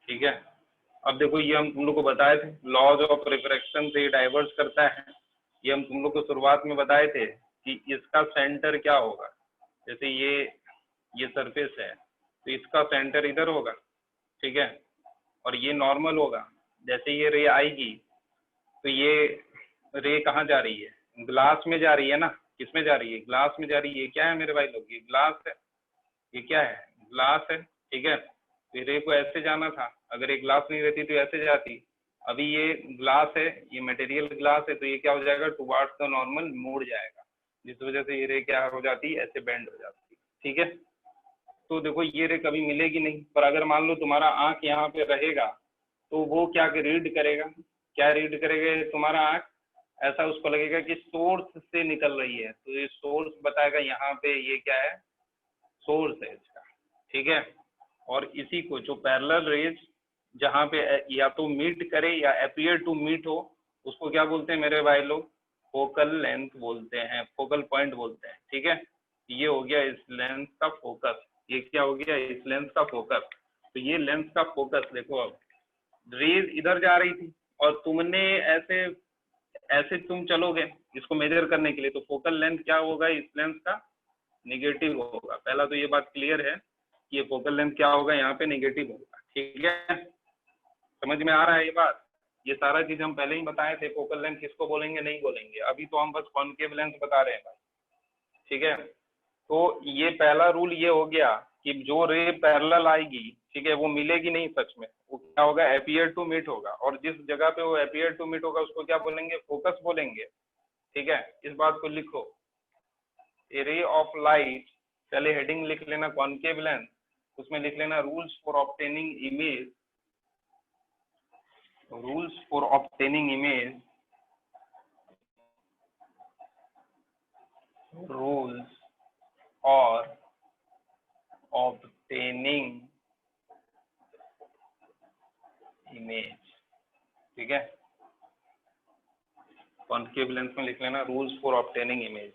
ठीक है। अब देखो ये हम तुम लोग को बताए थे, लॉज ऑफ रिफ्रैक्शन से डाइवर्ज करता है, ये हम तुम लोग को शुरुआत में बताए थे कि इसका सेंटर क्या होगा। जैसे ये सरफेस है तो इसका सेंटर इधर होगा, ठीक है, और ये नॉर्मल होगा। जैसे ये रे आएगी तो ये रे कहाँ जा रही है? ग्लास में जा रही है ना, किसमें जा रही है? ग्लास में जा रही है। ये क्या है मेरे भाई लोग? ये ग्लास है, ये क्या है? ग्लास है, ठीक है। तो रे को ऐसे जाना था, अगर ये ग्लास नहीं रहती तो ऐसे जाती। अभी ये ग्लास है, ये मटेरियल ग्लास है, तो ये क्या हो जाएगा? टुवार्ड्स द नॉर्मल मुड़ जाएगा, जिस वजह से ये रे क्या हो जाती है? ऐसे बेंड हो जाती है, ठीक है। तो देखो ये रे कभी मिलेगी नहीं, पर अगर मान लो तुम्हारा आंख यहाँ पे रहेगा तो वो क्या रीड करेगा? क्या रीड करेगा तुम्हारा आंख? ऐसा उसको लगेगा कि सोर्स से निकल रही है, तो ये सोर्स बताएगा यहाँ पे, ये क्या है? सोर्स है इसका, ठीक है। और इसी को जो पैरेलल रेज जहाँ पे या तो मीट करे या अपीयर टू मीट हो, उसको क्या बोलते हैं मेरे भाई लोग? फोकल लेंथ बोलते हैं, फोकल पॉइंट बोलते हैं, ठीक है। ये हो गया इस लेंस का फोकस, ये क्या हो गया? इस लेंस का फोकस। तो ये लेंस का फोकस देखो, अब रेज इधर जा रही थी और तुमने ऐसे ऐसे तुम चलोगे इसको मेजर करने के लिए, तो फोकल लेंथ क्या होगा इस लेंस का? निगेटिव होगा। पहला तो ये बात क्लियर है कि ये फोकल लेंथ क्या होगा? यहाँ पे निगेटिव होगा, ठीक है। समझ में आ रहा है ये बात? ये सारा चीज हम पहले ही बताए थे, फोकल लेंथ किसको बोलेंगे नहीं बोलेंगे, अभी तो हम बस कॉनकेव लेंथ बता रहे हैं भाई, ठीक है। तो ये पहला रूल ये हो गया कि जो रे पैरेलल आएगी, ठीक है, वो मिलेगी नहीं सच में, वो क्या होगा? अपीयर टू मीट होगा, और जिस जगह पे वो अपीयर टू मीट होगा उसको क्या बोलेंगे? फोकस बोलेंगे, ठीक है। इस बात को लिखो, ए रे ऑफ लाइट, पहले हेडिंग लिख लेना कॉनकेव लेंस, उसमें लिख लेना rules for obtaining image, rules for obtaining image, rules और ऑब्टेनिंग इमेज, ठीक है। कॉनकेव लेंस में लिख लेना रूल्स फॉर ऑब्टेनिंग इमेज।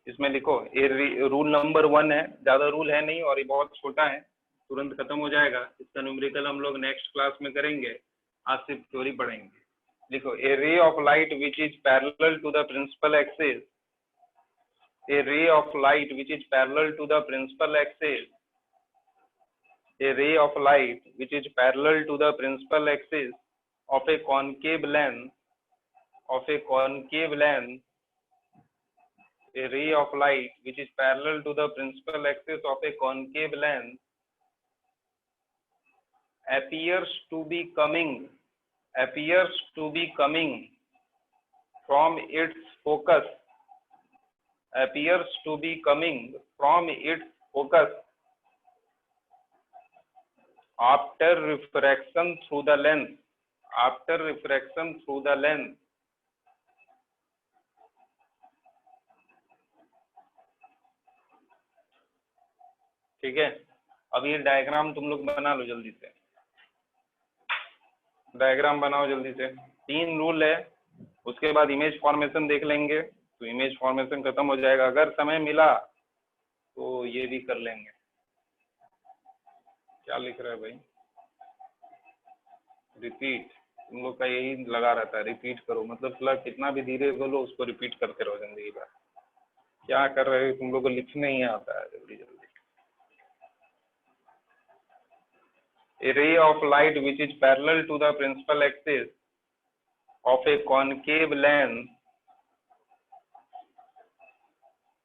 इसमें लिखो ये रूल नंबर 1 है, ज्यादा रूल है नहीं और ये बहुत छोटा है, तुरंत खत्म हो जाएगा। इसका न्यूमेरिकल हम लोग नेक्स्ट क्लास में करेंगे, आज सिर्फ थ्योरी पढ़ेंगे। लिखो a ray of light which is parallel to the principal axis, a ray of light which is parallel to the principal axis, a ray of light which is parallel to the principal axis of a concave lens, of a concave lens, a ray of light which is parallel to the principal axis of a concave lens appears to be coming from its focus, appears to be coming from its focus after refraction through the lens, after refraction through the lens, ठीक है। अब ये diagram तुम लोग बना लो जल्दी से, diagram बनाओ जल्दी से। 3 रूल है, उसके बाद इमेज फॉर्मेशन देख लेंगे, तो इमेज फॉर्मेशन खत्म हो जाएगा। अगर समय मिला तो ये भी कर लेंगे। क्या लिख रहा है भाई? रिपीट, तुम लोग का यही लगा रहता है, रिपीट करो, मतलब फिलहाल कितना भी धीरे बोलो उसको रिपीट करते रहो जिंदगी भर। क्या कर रहे हो तुम लोग को, लिखने ही आता है जल्दी जल्दी। A ray of light which is parallel to the principal axis of a concave lens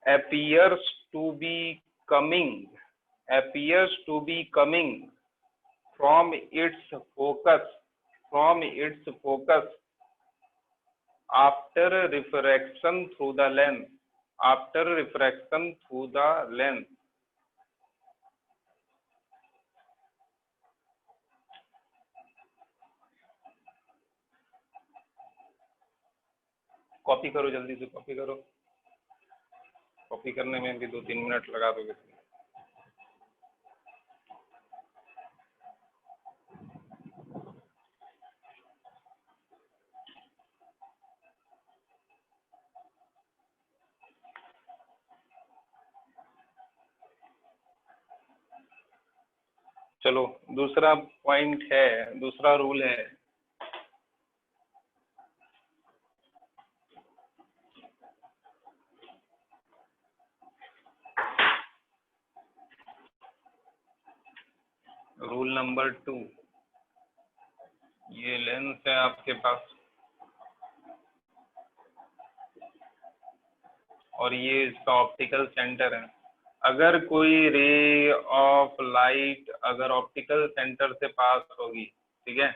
appears to be coming from its focus after refraction through the lens. Copy करो, जल्दी से कॉपी करो। कॉपी करने में भी 2-3 मिनट लगा दोगे। चलो दूसरा पॉइंट है, दूसरा रूल है, रूल नंबर 2। ये लेंस है आपके पास और ये इसका ऑप्टिकल सेंटर है। अगर कोई रे ऑफ लाइट अगर ऑप्टिकल सेंटर से पास होगी, ठीक है,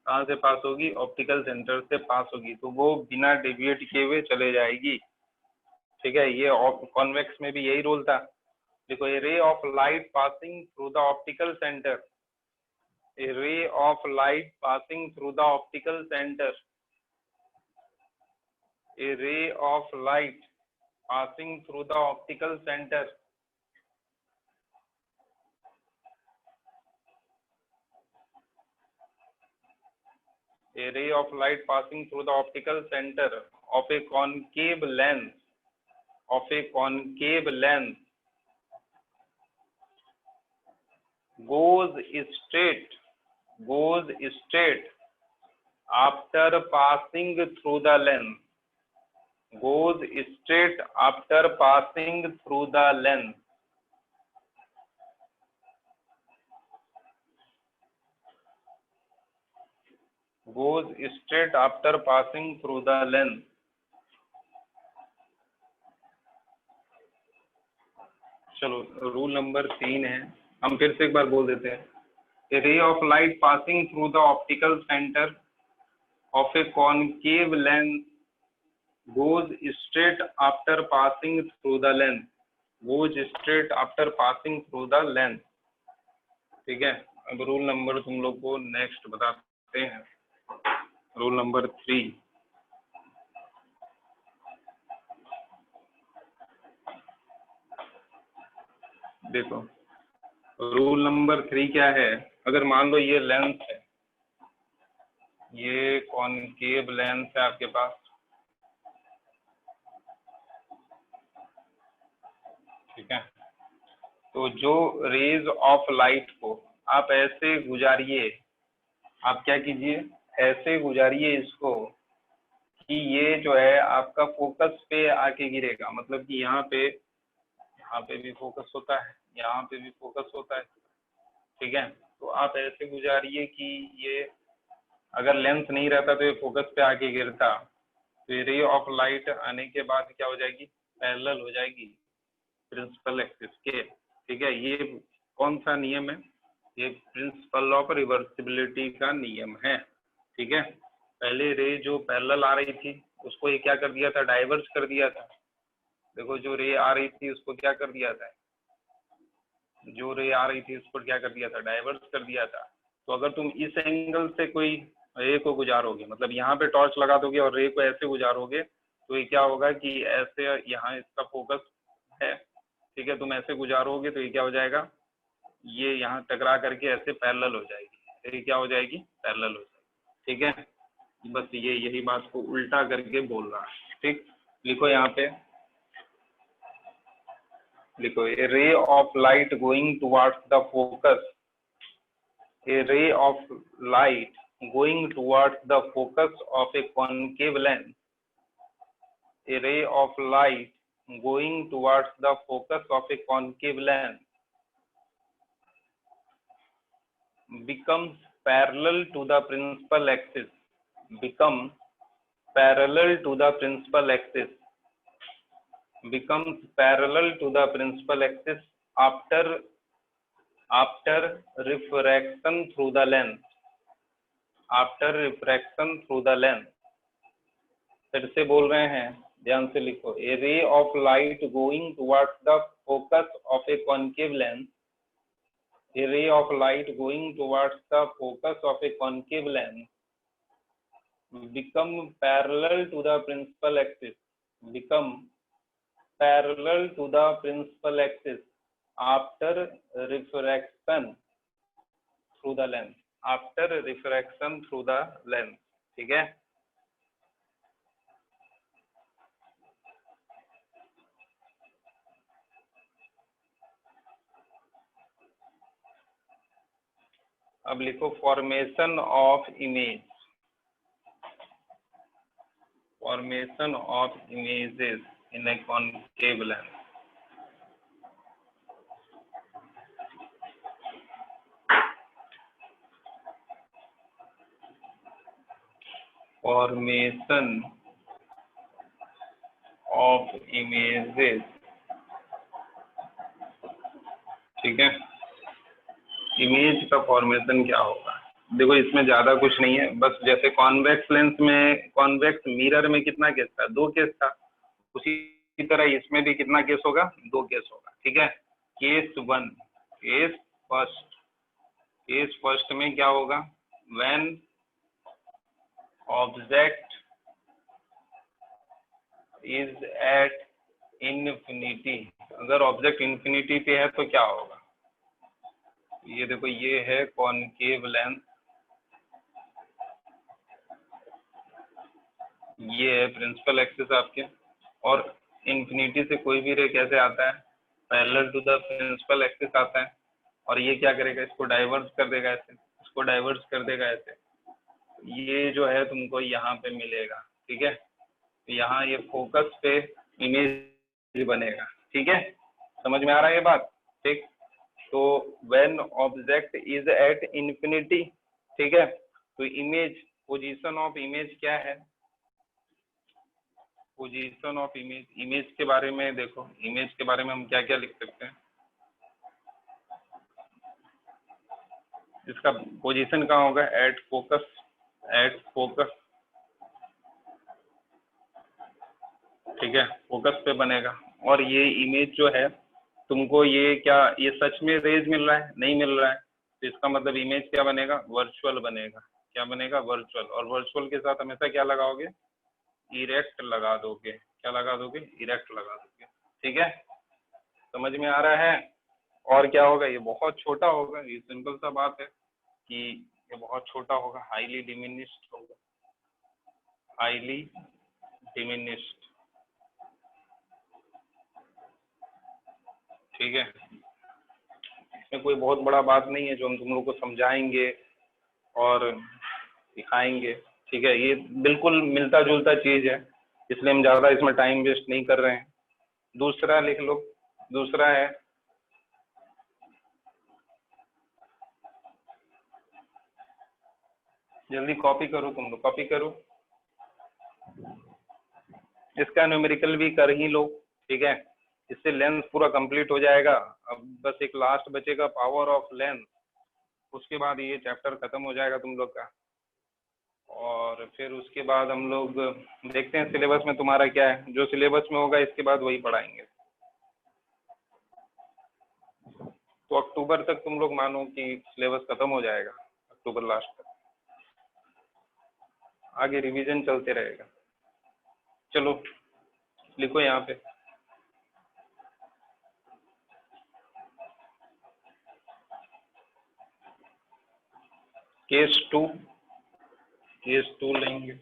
कहाँ से पास होगी, ऑप्टिकल सेंटर से पास होगी, तो वो बिना डेविएट किए हुए चले जाएगी। ठीक है, ये कॉन्वेक्स में भी यही रूल था। देखो, a ray of light passing through the optical centre, a ray of light passing through the optical centre, a ray of light passing through the optical centre, a ray of light passing through the optical center of a concave lens goes straight after passing through the lens, goes straight after passing through the lens, goes straight after passing through the lens. चलो rule number 3 है, हम फिर से एक बार बोल देते हैं। A ray of light passing through the optical center of a concave lens goes straight after passing through the lens, goes straight after passing through the lens। ठीक है, अब रूल नंबर तुम लोग को नेक्स्ट बताते हैं, रूल नंबर 3। देखो rule number 3 क्या है, अगर मान लो ये लेंस है, ये कॉनकेव लेंस है आपके पास, ठीक है, तो जो रेज ऑफ लाइट को आप ऐसे गुजारिए, आप क्या कीजिए, ऐसे गुजारिए इसको कि ये जो है आपका फोकस पे आके गिरेगा, मतलब कि यहाँ पे भी फोकस होता है, यहाँ पे भी फोकस होता है, ठीक है, तो आप ऐसे गुजारिए कि ये अगर लेंस नहीं रहता तो ये फोकस पे आके गिरता, तो ये रे ऑफ लाइट आने के बाद क्या हो जाएगी, पैरेलल हो जाएगी प्रिंसिपल एक्सिस के। ठीक है, ये कौन सा नियम है, ये प्रिंसिपल ऑफ रिवर्सिबिलिटी का नियम है। ठीक है, पहले रे जो पैरेलल आ रही थी उसको ये क्या कर दिया था, डाइवर्ज कर दिया था। देखो जो रे आ रही थी उसको क्या कर दिया था, जो रे आ रही थी उसको क्या कर दिया था, डाइवर्ज कर दिया था। तो अगर तुम इस एंगल से कोई रे को गुजारोगे, मतलब यहाँ पे टॉर्च लगा दोगे और रे को ऐसे गुजारोगे, तो ये क्या होगा कि ऐसे यहाँ इसका फोकस है, ठीक है, तुम ऐसे गुजारोगे तो ये क्या हो जाएगा, ये यहाँ टकरा करके ऐसे पैरेलल हो जाएगी, ये क्या हो जाएगी, पैरेलल हो जाएगी। ठीक है, बस ये यही बात को उल्टा करके बोल रहा है। ठीक, लिखो यहाँ पे, लिखो, a ray of light going towards the focus, a ray of light going towards the focus of a concave lens, a ray of light going towards the focus of a concave lens becomes parallel to the principal axis, becomes parallel to the principal axis, becomes parallel to the principal axis after refraction through the lens, after refraction through the lens. फिर से बोल रहे हैं, ध्यान से लिखो, a ray of light going towards the focus of a concave lens, a ray of light going towards the focus of a concave lens become parallel to the principal axis, become parallel to the principal axis after refraction through the lens, after refraction through the lens. ठीक है, अब लिखो formation of image, formation of images in a concave lens. Formation of images, ठीक है. Image का formation क्या होगा, देखो इसमें ज्यादा कुछ नहीं है, बस जैसे कॉन्वेक्स लेंस में, कॉन्वेक्स मिरर में कितना केस था, 2 केस था, उसी तरह इसमें भी कितना केस होगा, 2 केस होगा. ठीक है, केस 1, केस फर्स्ट में क्या होगा, when object is at infinity, अगर ऑब्जेक्ट इन्फिनिटी पे है तो क्या होगा, ये देखो ये है कॉनकेव लेंस, ये है प्रिंसिपल एक्सिस आपके, और इन्फिनिटी से कोई भी रे कैसे आता है, parallel to the principal axis आता है, और ये क्या करेगा, इसको डाइवर्स कर देगा ऐसे, इसको डाइवर्स कर देगा ऐसे, ये जो है तुमको यहाँ पे मिलेगा. ठीक है, तो यहाँ ये फोकस पे इमेज बनेगा. ठीक है, समझ में आ रहा है ये बात. ठीक, तो when object is at infinity, ठीक है, तो इमेज, पोजीशन ऑफ इमेज क्या है, पोजीशन ऑफ इमेज, इमेज के बारे में देखो, इमेज के बारे में हम क्या क्या लिख सकते हैं, इसका पोजीशन कहाँ होगा, एट फोकस, एट फोकस. ठीक है, फोकस पे बनेगा, और ये इमेज जो है तुमको ये क्या, ये सच में रेज मिल रहा है, नहीं मिल रहा है, तो इसका मतलब इमेज क्या बनेगा, वर्चुअल बनेगा. क्या बनेगा, वर्चुअल. और वर्चुअल के साथ हमेशा क्या लगाओगे, इरेक्ट लगा दोगे. क्या लगा दोगे, इरेक्ट लगा दोगे. ठीक है, समझ में आ रहा है. और क्या होगा, ये बहुत छोटा होगा, ये सिंपल सा बात है कि ये बहुत छोटा होगा, हाईली डिमिनिश्ड होगा, हाईली डिमिनिश्ड. ठीक है, इसमें कोई बहुत बड़ा बात नहीं है जो हम तुम लोग को समझाएंगे और दिखाएंगे. ठीक है, ये बिल्कुल मिलता जुलता चीज है, इसलिए हम ज्यादा इसमें टाइम वेस्ट नहीं कर रहे हैं. दूसरा लिख लो, दूसरा है जल्दी कॉपी करो, तुम लोग कॉपी करो, इसका न्यूमेरिकल भी कर ही लो. ठीक है, इससे लेंस पूरा कंप्लीट हो जाएगा. अब बस एक लास्ट बचेगा, पावर ऑफ लेंस, उसके बाद ये चैप्टर खत्म हो जाएगा तुम लोग का. और फिर उसके बाद हम लोग देखते हैं सिलेबस में तुम्हारा क्या है, जो सिलेबस में होगा इसके बाद वही पढ़ाएंगे. तो अक्टूबर तक तुम लोग मानो कि सिलेबस खत्म हो जाएगा, अक्टूबर लास्ट तक, आगे रिवीजन चलते रहेगा. चलो लिखो यहाँ पे, केस 2 लेंगे.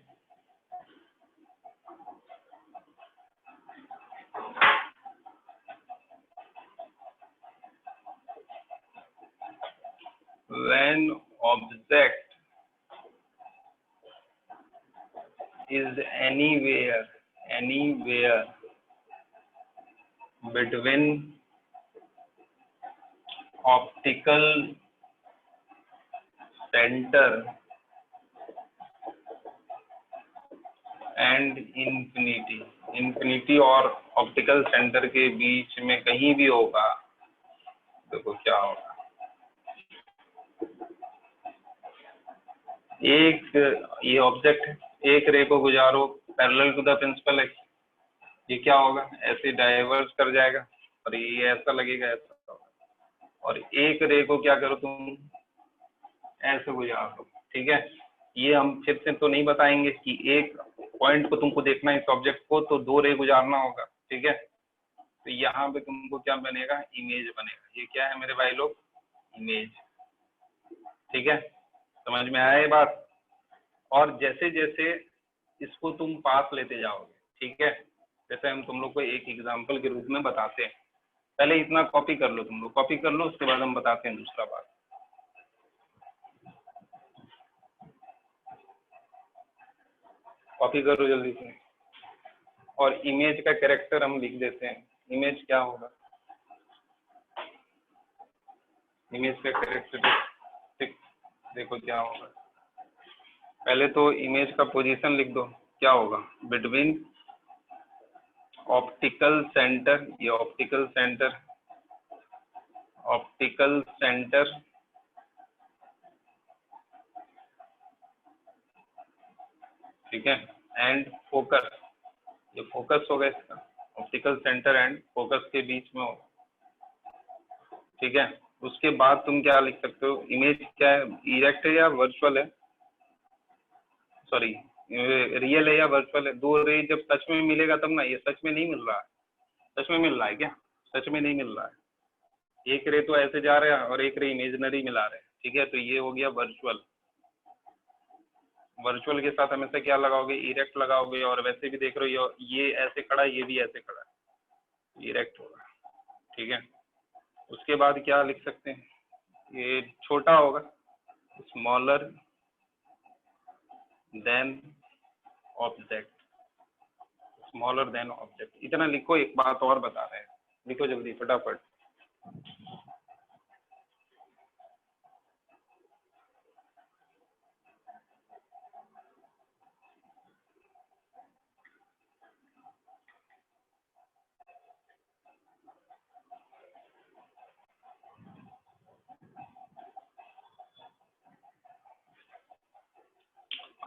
When object is anywhere between optical center and infinity और ऑप्टिकल सेंटर के बीच में कहीं भी होगा, देखो क्या होगा। ये ऑब्जेक्ट है, एक रे को गुजारो parallel to the principal axis, ये क्या होगा, ऐसे डाइवर्ज कर जाएगा और ये ऐसा लगेगा, ऐसा होगा। और एक रे को क्या करो तुम, ऐसे गुजारो, ठीक है। ये हम फिर से तो नहीं बताएंगे कि एक पॉइंट को तुमको देखना है इस ऑब्जेक्ट को तो 2 रे गुजारना होगा, ठीक है। तो यहाँ पे तुमको क्या बनेगा, इमेज बनेगा। ये क्या है मेरे भाई लोग, इमेज, ठीक है। समझ में आया ये बात। और जैसे जैसे इसको तुम पास लेते जाओगे, ठीक है, जैसे हम तुम लोग को एक एग्जांपल के रूप में बताते हैं। पहले इतना कॉपी कर लो, तुम लोग कॉपी कर लो, उसके बाद हम बताते हैं दूसरा बात। कॉपी करो जल्दी से। और इमेज का कैरेक्टर हम लिख देते हैं। इमेज क्या होगा, इमेज का कैरेक्टरिस्टिक देखो क्या होगा। पहले तो इमेज का पोजीशन लिख दो, क्या होगा, बिटवीन ऑप्टिकल सेंटर, ये ऑप्टिकल सेंटर ठीक है, एंड फोकस, ये फोकस होगा इसका, ऑप्टिकल सेंटर एंड फोकस के बीच में होगा, ठीक है। उसके बाद तुम क्या लिख सकते हो, इमेज क्या है, इरेक्ट है या वर्चुअल है, सॉरी रियल है या वर्चुअल है। 2 रे जब सच में मिलेगा तब ना, ये सच में नहीं मिल रहा है, सच में मिल रहा है क्या, सच में नहीं मिल रहा है। एक रे तो ऐसे जा रहा है और एक रे इमेजिनरी मिला रहे हैं, ठीक है। तो ये हो गया वर्चुअल। वर्चुअल के साथ हमेशा क्या लगाओगे, इरेक्ट लगाओगे। और वैसे भी देख रहे हो ये ऐसे खड़ा है, ये भी ऐसे खड़ा है, इरेक्ट होगा, ठीक है। उसके बाद क्या लिख सकते हैं, ये छोटा होगा, smaller than object, smaller than object, इतना लिखो। एक बात और बता रहे हैं, लिखो जल्दी फटाफट।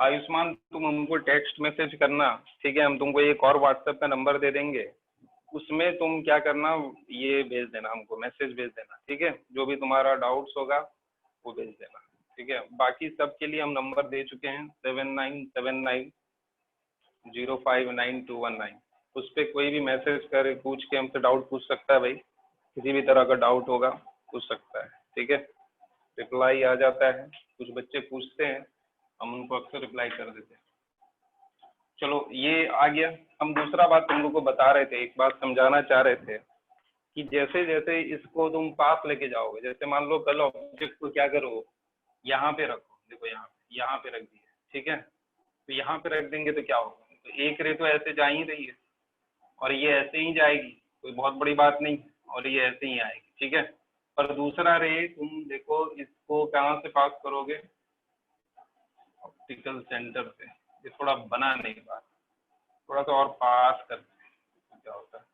आयुष्मान तुम हमको टेक्स्ट मैसेज करना, ठीक है। हम तुमको एक और व्हाट्सएप का नंबर दे देंगे, उसमें तुम क्या करना, ये भेज देना हमको, मैसेज भेज देना, ठीक है। जो भी तुम्हारा डाउट्स होगा वो भेज देना, ठीक है। बाकी सब के लिए हम नंबर दे चुके हैं, 7979059219। उस पर कोई भी मैसेज कर पूछ के हमसे डाउट पूछ सकता है भाई, किसी भी तरह का डाउट होगा पूछ सकता है, ठीक है। रिप्लाई आ जाता है, कुछ बच्चे पूछते हैं, हम उनको अक्सर रिप्लाई कर देते हैं। चलो ये आ गया। हम दूसरा बात तुम लोग को बता रहे थे, एक बात समझाना चाह रहे थे कि जैसे जैसे इसको तुम पास लेके जाओगे, जैसे मान लो कल ऑब्जेक्ट को क्या करो, यहाँ पे रखो, देखो यहाँ पे रख दिया, ठीक है। तो यहाँ पे रख देंगे तो क्या होगा, तो एक रे तो ऐसे जा ही रही है और ये ऐसे ही जाएगी, कोई बहुत बड़ी बात नहीं, और ये ऐसे ही आएगी, ठीक है। पर दूसरा रे तुम देखो इसको कहाँ से पास करोगे, ऑप्टिकल सेंटर से। ये थोड़ा बना नहीं बात, थोड़ा सा और पास करते हैं तो क्या होता है,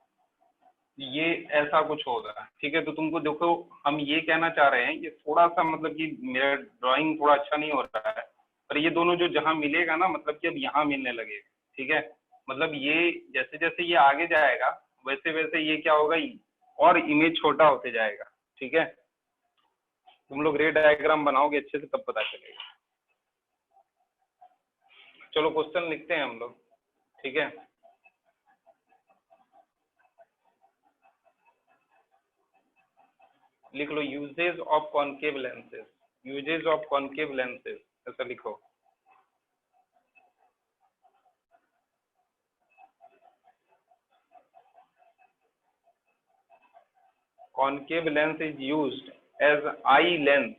ये ऐसा कुछ होगा, ठीक है। तो तुमको देखो हम ये कहना चाह रहे हैं, ये थोड़ा सा मतलब कि मेरा ड्राइंग थोड़ा अच्छा नहीं हो रहा है, पर ये दोनों जो जहाँ मिलेगा ना, मतलब कि अब यहाँ मिलने लगेगा, ठीक है। मतलब ये जैसे जैसे ये आगे जाएगा वैसे वैसे ये क्या होगा, और इमेज छोटा होते जाएगा, ठीक है। तुम लोग रे डायग्राम बनाओगे अच्छे से तब पता चलेगा। चलो क्वेश्चन लिखते हैं हम लोग, ठीक है। लिख लो, uses of concave lenses, uses of concave lenses, ऐसा लिखो। concave lens is used as eye lens,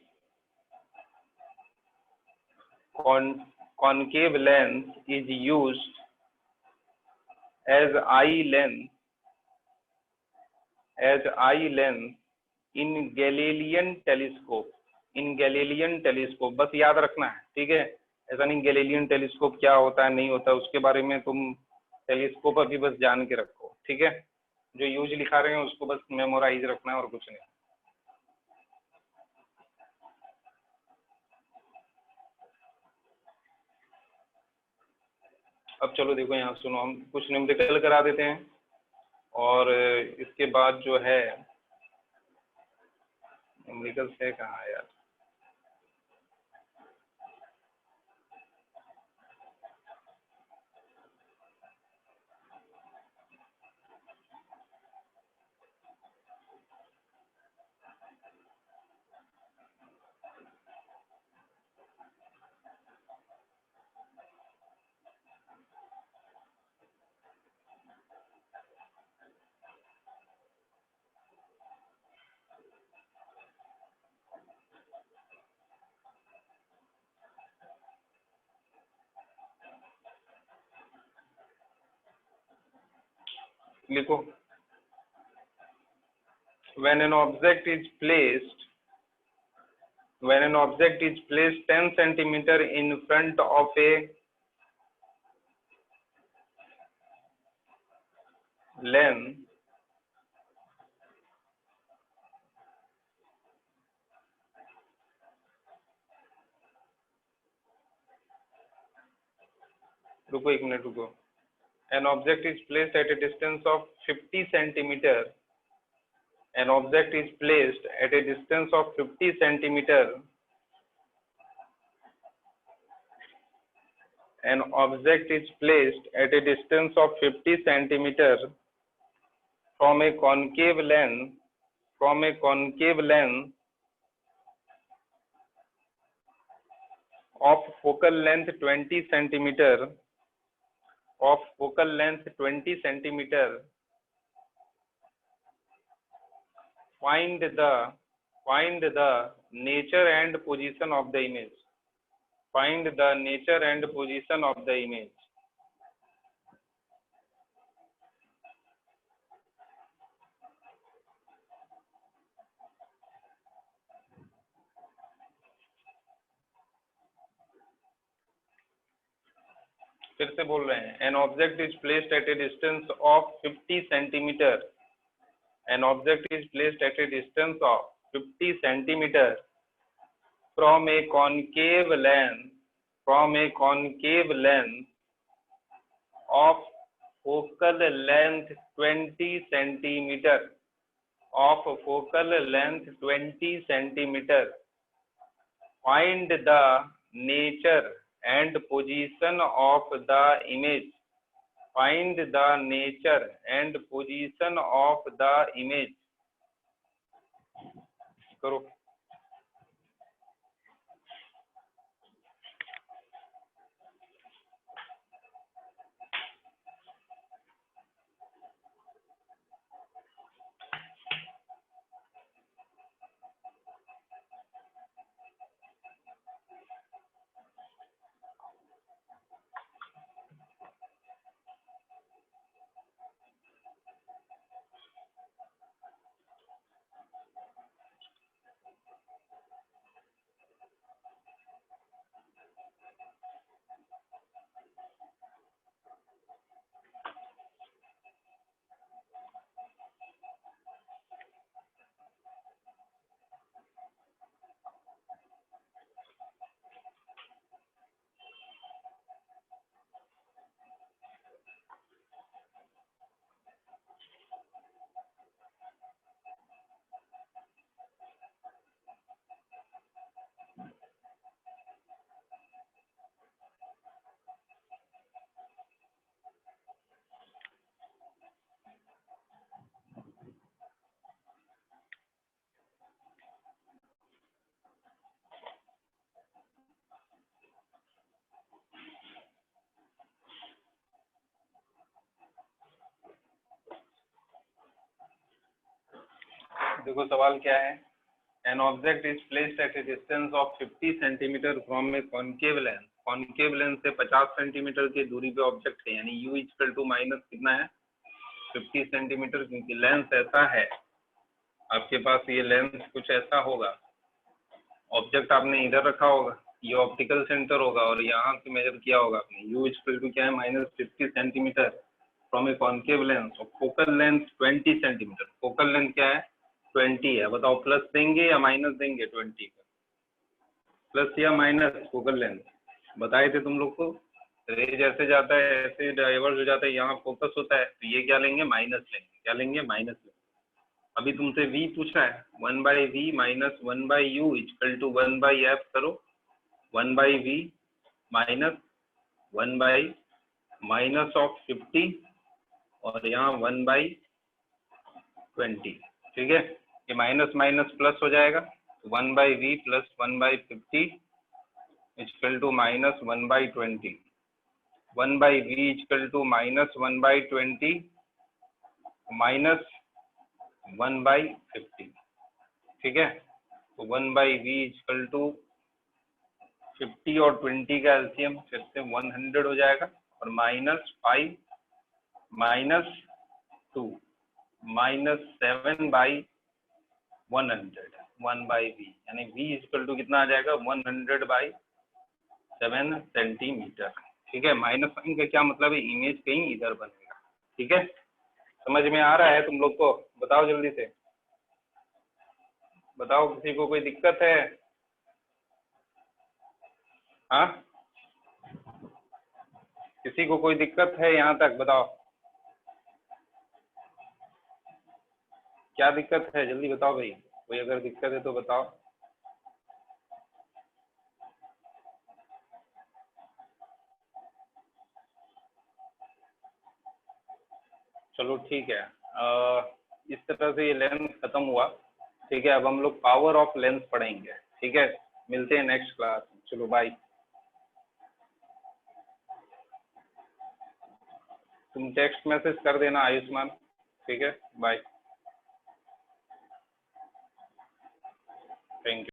concave lens is used as eye lens in Galilean telescope. In Galilean telescope, बस याद रखना है, ठीक है। ऐसा नहीं गैलीलियन टेलीस्कोप क्या होता है नहीं होता उसके बारे में तुम टेलीस्कोप अभी बस जान के रखो, ठीक है। जो यूज लिखा रहे हैं उसको बस मेमोराइज रखना है और कुछ नहीं। अब चलो देखो यहाँ सुनो, हम कुछ न्यूमेरिकल करा देते हैं और इसके बाद जो है न्यूमेरिकल है कहाँ है यार। लिखो, when an object is placed 10 centimeter in front of a lens रुको एक मिनट रुको। An object is placed at a distance of 50 centimeter. An object is placed at a distance of 50 centimeter. An object is placed at a distance of 50 centimeter from a concave lens of focal length 20 centimeter find the nature and position of the image. Find the nature and position of the image. फिर से बोल रहे हैं, an object is placed at a distance of 50 centimeter. An object is placed at a distance of 50 centimeter from a concave lens of focal length 20 centimeter. Find the nature and position of the image. Find the nature and position of the image. करो। देखो सवाल क्या है, an object is placed at a distance of 50 centimeter from a concave lens. Concave lens से 50 centimetre की दूरी पे object है, यानी u इक्वल टू माइनस कितना है 50 सेंटीमीटर, क्योंकि लेंस ऐसा है आपके पास, ये लेंस कुछ ऐसा होगा, ऑब्जेक्ट आपने इधर रखा होगा, ये ऑप्टिकल सेंटर होगा और यहाँ से मेजर किया होगा आपने, u इक्वल टू क्या है minus 50 centimetre from a concave lens और focal length 20 centimetre. Focal length क्या है 20 है, बताओ प्लस देंगे या माइनस देंगे 20 का, प्लस या माइनस फोकल लेंथ बताए थे तुम लोग को, रे जैसे जाता है ऐसे डाइवर्स हो जाता है, यहाँ फोकस होता है तो ये क्या लेंगे माइनस लेंगे, क्या लेंगे माइनस लेंगे। अभी तुमसे v पूछा है, 1/v minus 1/u equal to 1/f करो, 1/v माइनस 1/ माइनस ऑफ 50 और यहाँ 1/20, ठीक है, ये माइनस माइनस प्लस हो जाएगा, 1/v plus 1/50 equal to minus 1/20, 1/v equal to minus 1/20 minus 1/50, ठीक है, तो 1/v इक्वल टू 50 और 20 का एलसीएम फिर से 100 हो जाएगा और माइनस 5 माइनस 2 माइनस 7/100 1/v, यानी v इक्वल टू कितना आ जाएगा 100/7 सेंटीमीटर, ठीक है। माइनस साइन का क्या मतलब है, इमेज कहीं इधर बनेगा, ठीक है, समझ में आ रहा है तुम लोग को, बताओ जल्दी से बताओ, किसी को कोई दिक्कत है, हाँ किसी को कोई दिक्कत है यहाँ तक बताओ, क्या दिक्कत है जल्दी बताओ भाई, कोई अगर दिक्कत है तो बताओ। चलो ठीक है, इस तरह से ये लेंस खत्म हुआ, ठीक है। अब हम लोग पावर ऑफ लेंस पढ़ेंगे, ठीक है, मिलते हैं नेक्स्ट क्लास, चलो बाय। तुम टेक्स्ट मैसेज कर देना आयुष्मान, ठीक है, बाय, थैंक यू।